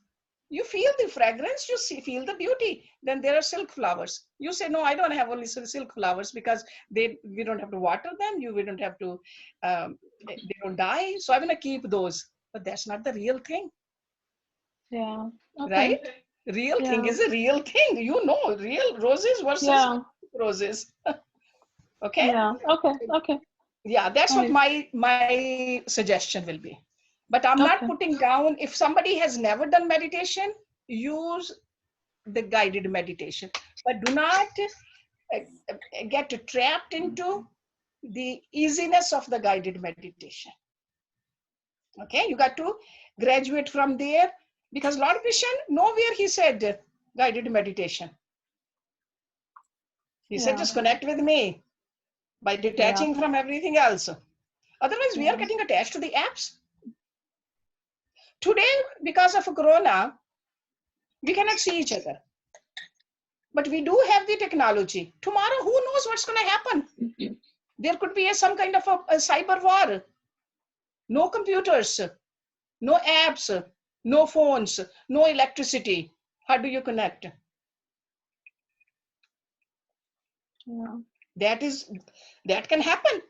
You feel the fragrance, feel the beauty. Then there are silk flowers. You say, no, I don't have only silk flowers because we don't have to water them. We don't have to, they don't die. So I'm going to keep those. But that's not the real thing. Yeah. Okay. right? Real thing Yeah. is a real thing. You know, real roses versus Yeah. roses. Okay? Yeah. Okay. Okay. Yeah, that's what Alright. my suggestion will be. But I'm not Okay. putting down, if somebody has never done meditation, use the guided meditation. But do not get trapped into the easiness of the guided meditation. Okay, you got to graduate from there, because Lord Krishna, nowhere he said guided meditation. He said Yeah. just connect with me by Yeah. detaching from everything else. Otherwise, we are Yeah. getting attached to the apps. Today, because of Corona, we cannot see each other. But we do have the technology. Tomorrow, who knows what's going to happen? There could be some kind of a cyber war. No computers, no apps, no phones, no electricity. How do you connect? Yeah. That can happen.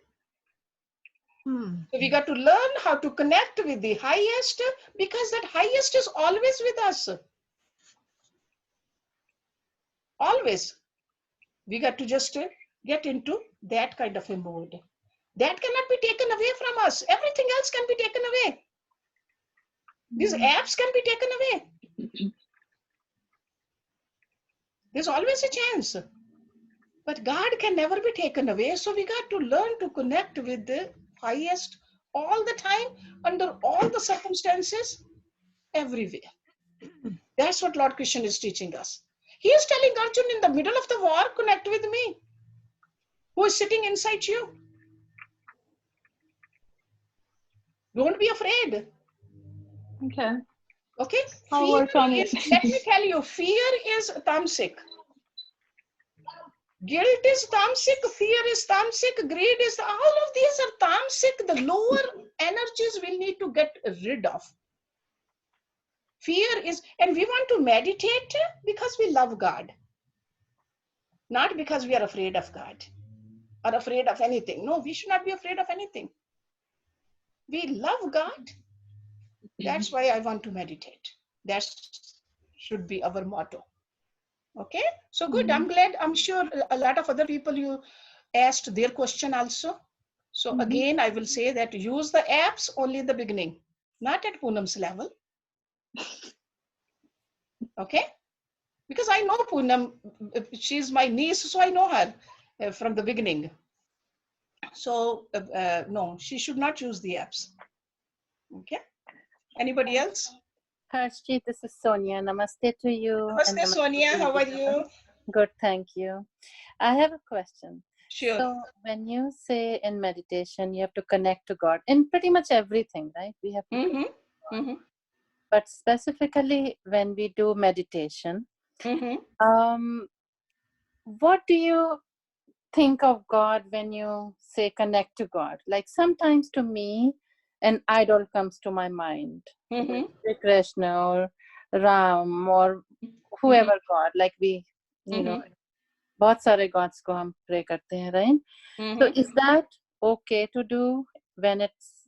So we got to learn how to connect with the highest, because that highest is always with us. Always. We got to just get into that kind of a mode. That cannot be taken away from us. Everything else can be taken away. These apps can be taken away. There's always a chance. But God can never be taken away. So we got to learn to connect with the highest all the time, under all the circumstances, everywhere. That's what Lord Krishna is teaching us. He is telling Arjun, in the middle of the war, connect with me, who is sitting inside you. Don't be afraid. Okay. Okay? I'll Fear work on it. is, let me tell you, fear is tamasic. Guilt is tamasic, fear is tamasic, greed is, all of these are tamasic. The lower energies we need to get rid of. Fear is, and we want to meditate because we love God, not because we are afraid of God or afraid of anything. No, we should not be afraid of anything. We love God. That's why I want to meditate. That should be our motto. Okay, so good. I'm glad. I'm sure a lot of other people, you asked their question also. So again, I will say that use the apps only in the beginning, not at Poonam's level. Okay, because I know Poonam, she's my niece, so I know her from the beginning. So no, she should not use the apps. Okay, anybody else? Hershji, this is Sonia. Namaste to you. Namaste, Sonia. How are you? Good, thank you. I have a question. Sure. So when you say in meditation, you have to connect to God in pretty much everything, right? We have to But specifically when we do meditation, what do you think of God when you say connect to God? Like sometimes to me, an idol comes to my mind, Krishna or Ram or whoever God, like we, you know, बहुत सारे gods को हम pray करते हैं, right? So is that okay to do when it's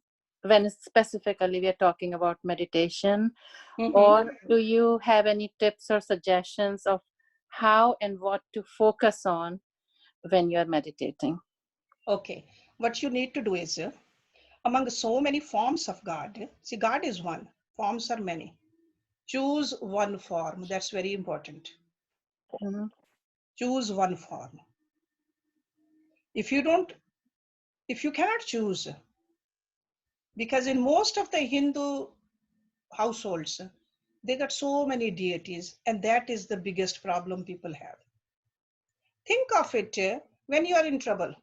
specifically we are talking about meditation, or do you have any tips or suggestions of how and what to focus on when you're meditating? Okay, what you need to do is, among so many forms of God, see, God is one, forms are many. Choose one form, that's very important. Choose one form. If you cannot choose, because in most of the Hindu households, they got so many deities, and that is the biggest problem people have. Think of it when you are in trouble.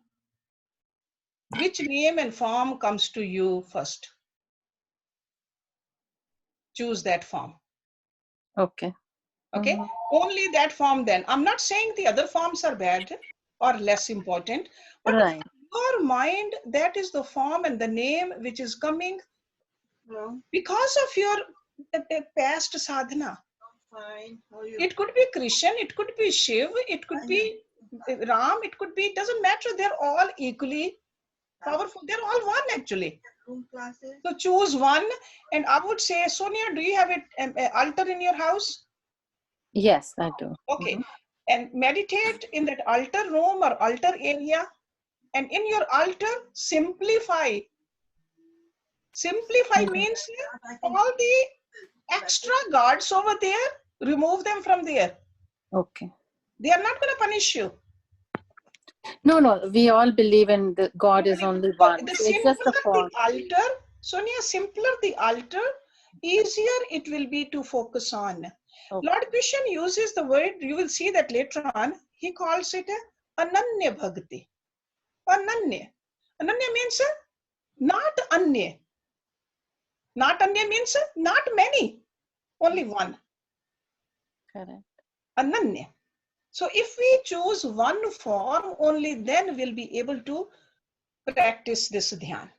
Which name and form comes to you first? Choose that form. Okay. Okay, only that form then. I'm not saying the other forms are bad or less important, but Right. your mind, that is the form and the name which is coming because of your past sadhana. Fine. How are you? It could be Krishna, it could be Shiv, it could be Ram, it could be, it doesn't matter. They're all equally powerful. They're all one actually. So choose one, and I would say, Sonia, do you have an altar in your house? Yes, I do. Okay, and meditate in that altar room or altar area, and in your altar, simplify. Simplify means all the extra guards over there, remove them from there. Okay. They are not going to punish you. No, we all believe in the God is only one. The So it's simpler just a form. the altar, Sonia, simpler the altar, easier it will be to focus on. Okay. Lord Krishna uses the word, you will see that later on, he calls it Ananya Bhakti. Ananya. Ananya means not Anya. Not Anya means not many, only one. Correct. Ananya. So if we choose one form, only then we'll be able to practice this dhyan.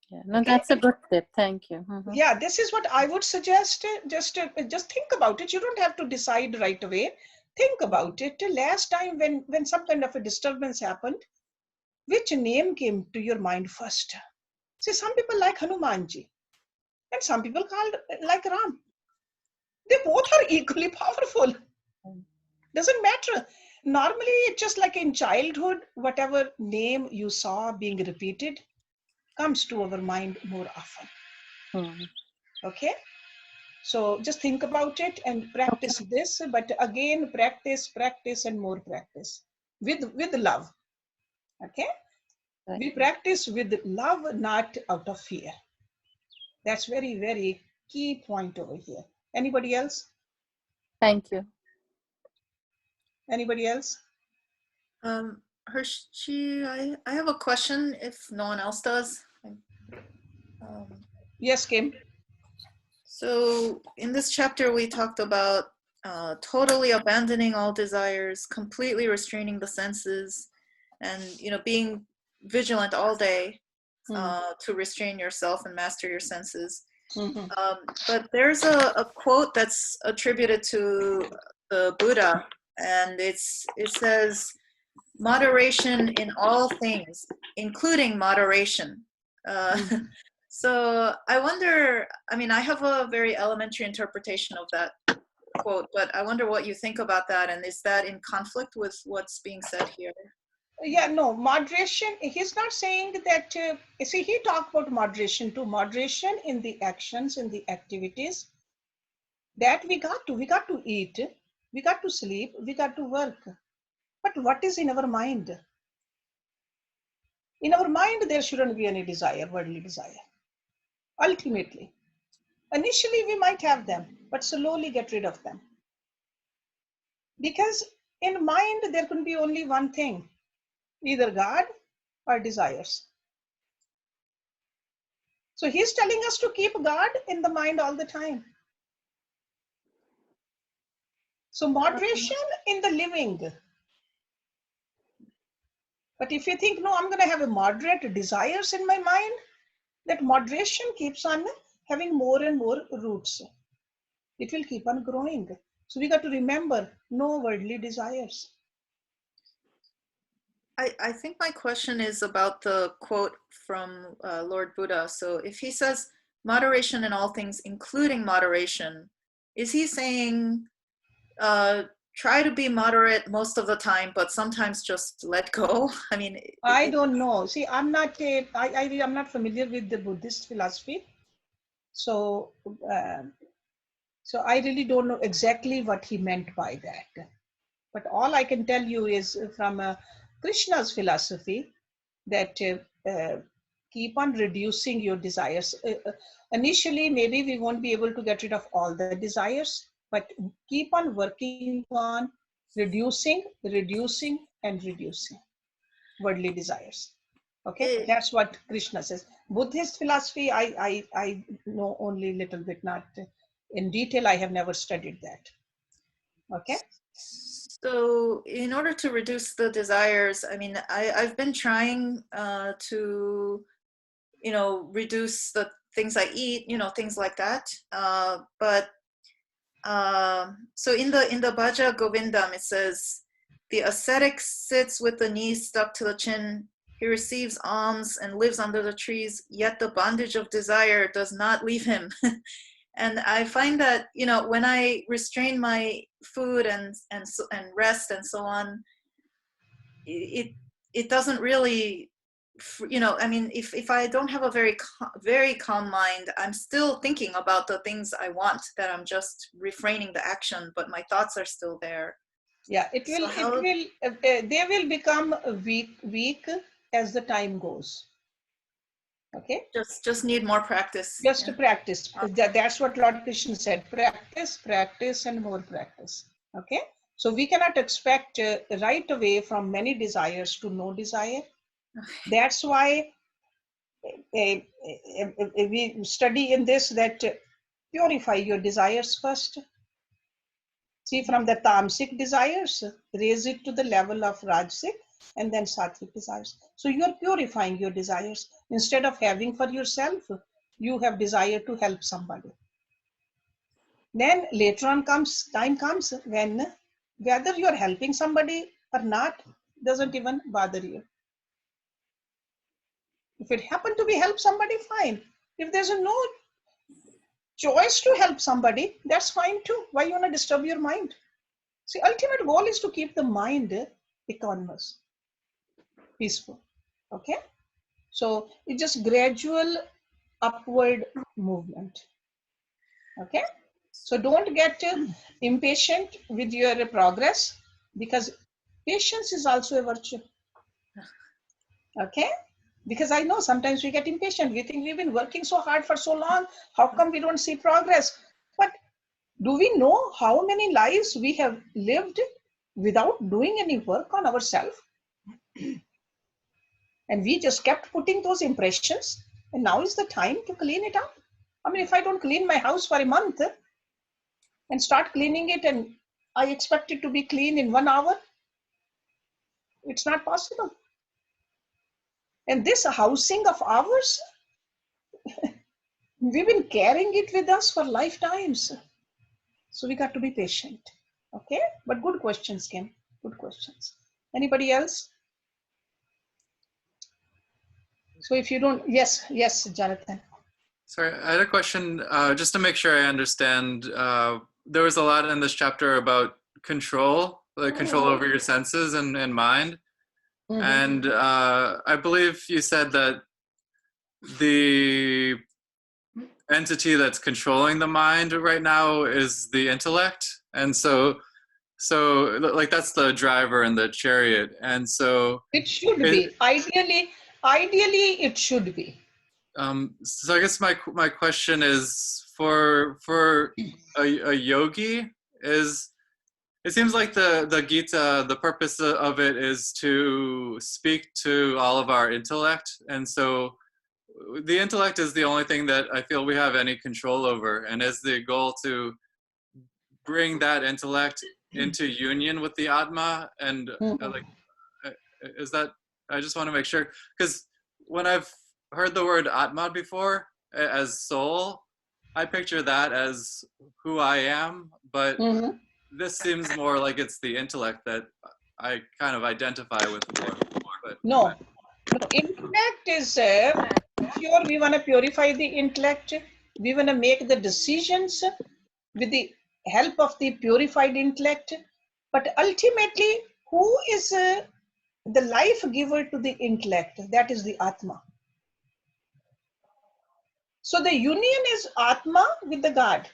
Yeah. No, Okay? that's a good tip. Thank you. Yeah, this is what I would suggest. Just think about it. You don't have to decide right away. Think about it. Last time when some kind of a disturbance happened, which name came to your mind first? See, some people like Hanumanji, and some people called like Ram. They both are equally powerful. Doesn't matter. Normally, it's just like in childhood, whatever name you saw being repeated comes to our mind more often. Okay? So just think about it and practice this, but again, practice, and more practice with love. Okay? Right. We practice with love, not out of fear. That's very, very key point over here. Anybody else? Thank you. Anybody else? Hershey, I have a question if no one else does. Yes, Kim. So in this chapter, we talked about totally abandoning all desires, completely restraining the senses, and being vigilant all day to restrain yourself and master your senses. But there's a quote that's attributed to the Buddha, and it says, "Moderation in all things, including moderation." So I wonder, I have a very elementary interpretation of that quote, but I wonder what you think about that, and is that in conflict with what's being said here? Yeah, no, moderation, he's not saying that, see, he talked about moderation too, moderation in the actions, in the activities, that we got to eat, we got to sleep, we got to work. But what is in our mind? In our mind, there shouldn't be any desire, worldly desire. Ultimately, initially we might have them, but slowly get rid of them. Because in mind, there can be only one thing, either God or desires. So he's telling us to keep God in the mind all the time. So moderation in the living. But if you think, no, I'm going to have a moderate desires in my mind, that moderation keeps on having more and more roots. It will keep on growing. So we got to remember, no worldly desires. I think my question is about the quote from Lord Buddha. So if he says moderation in all things, including moderation, is he saying try to be moderate most of the time, but sometimes just let go? I don't know. See, I'm not familiar with the Buddhist philosophy. So I really don't know exactly what he meant by that. But all I can tell you is from Krishna's philosophy that keep on reducing your desires. Initially, maybe we won't be able to get rid of all the desires, but keep on working on reducing and reducing worldly desires. Okay, that's what Krishna says. Buddhist philosophy, I know only a little bit, not in detail. I have never studied that. Okay. So in order to reduce the desires, I've been trying to, reduce the things I eat, things like that. But so in the Bhaja Govindam, it says, the ascetic sits with the knees stuck to the chin, he receives alms and lives under the trees, yet the bondage of desire does not leave him. And I find that, you know, when I restrain my food and rest and so on, it doesn't really, you know, I mean, if I don't have a very calm mind, I'm still thinking about the things I want, that I'm just refraining the action, but my thoughts are still there. Yeah, they will become weak as the time goes. Okay. Just need more practice. Just to practice. That's what Lord Krishna said. Practice, practice, and more practice. Okay. So we cannot expect right away from many desires to no desire. That's why we study in this that purify your desires first. See, from the tamasic desires, raise it to the level of rajasic, and then sattvic desires. So you are purifying your desires. Instead of having for yourself, you have desire to help somebody. Then later on time comes when whether you're helping somebody or not doesn't even bother you. If it happened to be help somebody, fine. If there's no choice to help somebody, that's fine too. Why you want to disturb your mind? See, ultimate goal is to keep the mind equanimous, peaceful. Okay? So it's just gradual upward movement. Okay? So don't get impatient with your progress, because patience is also a virtue. Okay? Because I know sometimes we get impatient. We think we've been working so hard for so long. How come we don't see progress? But do we know how many lives we have lived without doing any work on ourselves? And we just kept putting those impressions. And now is the time to clean it up. I mean, if I don't clean my house for a month and start cleaning it, and I expect it to be clean in 1 hour, it's not possible. And this housing of ours, we've been carrying it with us for lifetimes. So we got to be patient. Okay? But good questions, Kim. Good questions. Anybody else? So if you don't, yes, Jonathan. Sorry, I had a question just to make sure I understand. There was a lot in this chapter about control, like control over your senses and mind. Mm-hmm. And I believe you said that the entity that's controlling the mind right now is the intellect. And so like that's the driver in the chariot. And so it should be. Ideally it should be. So I guess my question is for a yogi, it seems like the Gita, the purpose of it is to speak to all of our intellect, and so the intellect is the only thing that I feel we have any control over, and is the goal to bring that intellect into union with the Atma, and is that, I just want to make sure, because when I've heard the word Atma before as soul, I picture that as who I am, but this seems more like it's the intellect that I kind of identify with more. But no, intellect is sure, we want to purify the intellect. We want to make the decisions with the help of the purified intellect. But ultimately, who is the life giver to the intellect? That is the Atma. So the union is Atma with the God.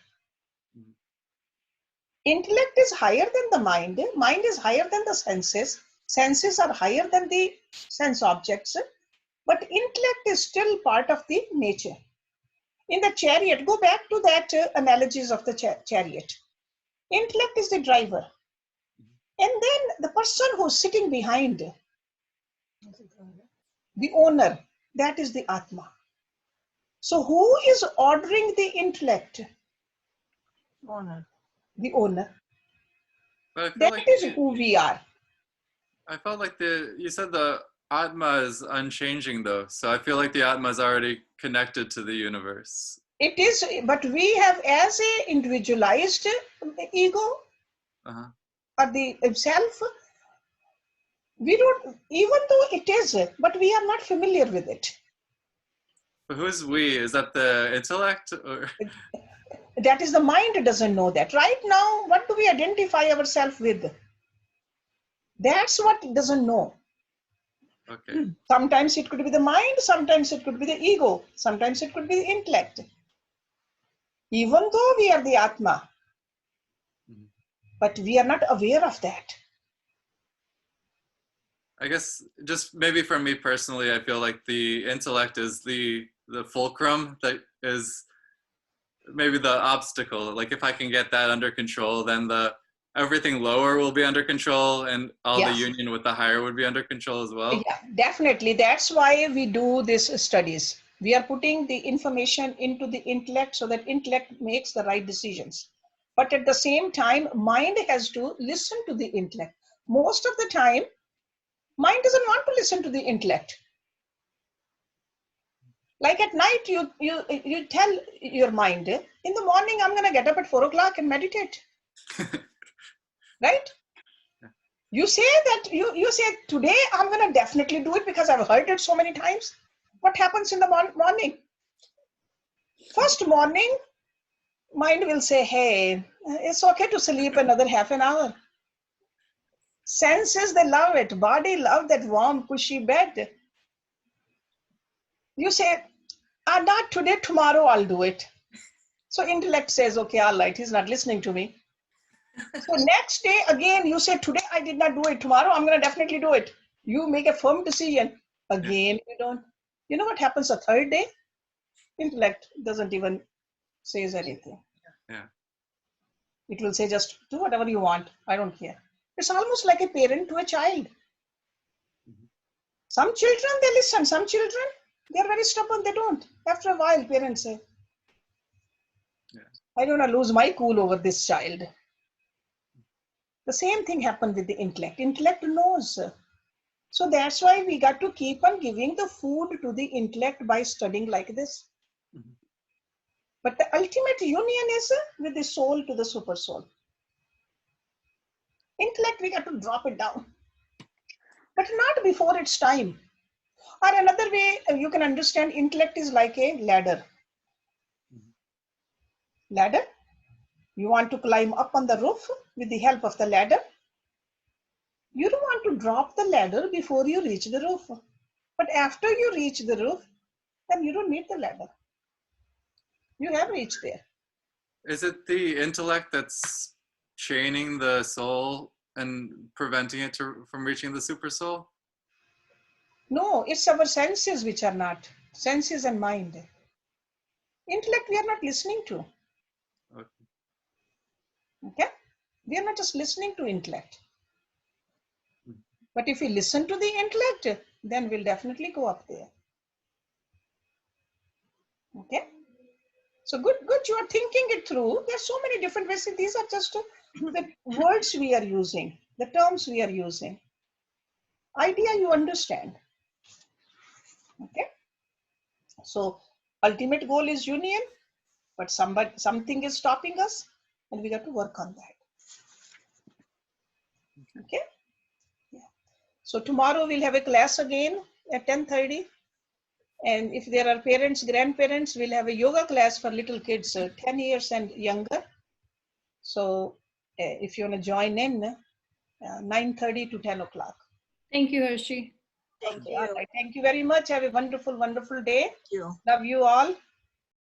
Intellect is higher than the mind. Mind is higher than the senses. Senses are higher than the sense objects. But intellect is still part of the nature. In the chariot, go back to that analogies of the chariot. Intellect is the driver. And then the person who's sitting behind, the owner, that is the Atma. So who is ordering the intellect? Owner. The owner. That Like is who we are. I felt like you said the Atma is unchanging though. So I feel like the Atma is already connected to the universe. It is, but we have as a individualized ego or the self, We don't, even though it is, but we are not familiar with it. But who's we? Is that the intellect? Or? That is the mind doesn't know that. Right now, what do we identify ourselves with? That's what it doesn't know. Okay. Sometimes it could be the mind, sometimes it could be the ego, sometimes it could be the intellect. Even though we are the Atma, but we are not aware of that. I guess just maybe for me personally, I feel like the intellect is the fulcrum that is maybe the obstacle. Like if I can get that under control, then everything lower will be under control, and all the union with the higher would be under control as well. Yeah, definitely. That's why we do these studies. We are putting the information into the intellect so that intellect makes the right decisions. But at the same time, mind has to listen to the intellect. Most of the time, mind doesn't want to listen to the intellect. Like at night, you tell your mind, in the morning, I'm going to get up at 4 o'clock and meditate. Right? You say that, you say, today I'm going to definitely do it because I've heard it so many times. What happens in the morning? First morning, mind will say, hey, it's okay to sleep another half an hour. Senses, they love it. Body love that warm, cushy bed. You say, not today, tomorrow I'll do it. So intellect says, okay, all right, he's not listening to me. So next day, again, you say, today I did not do it. Tomorrow I'm going to definitely do it. You make a firm decision. Again, you don't. You know what happens the third day? Intellect doesn't even says anything. Yeah. It will say, just do whatever you want. I don't care. It's almost like a parent to a child. Some children, they listen. Some children, they're very stubborn. They don't. After a while, parents say, I don't want to lose my cool over this child. The same thing happened with the intellect. Intellect knows. So that's why we got to keep on giving the food to the intellect by studying like this. But the ultimate union is with the soul to the super soul. Intellect, we got to drop it down. But not before its time. Or another way you can understand, intellect is like a ladder. Ladder, you want to climb up on the roof with the help of the ladder. You don't want to drop the ladder before you reach the roof. But after you reach the roof, then you don't need the ladder. You have reached there. Is it the intellect that's chaining the soul and preventing it from reaching the super soul? No, it's our senses which are not. Senses and mind. Intellect we are not listening to. Okay? We are not just listening to intellect. But if we listen to the intellect, then we'll definitely go up there. Okay? So good, you are thinking it through. There's so many different ways. These are just the words we are using, the terms we are using. Idea you understand. Okay? So ultimate goal is union, but something is stopping us, and we got to work on that. Okay? Yeah. So tomorrow we'll have a class again at 10:30. And if there are parents, grandparents, we'll have a yoga class for little kids, 10 years and younger. So if you want to join in, 9:30 to 10 o'clock. Thank you, Hershey. Thank Okay, you. all right. Thank you very much. Have a wonderful, wonderful day. Thank you. Love you all.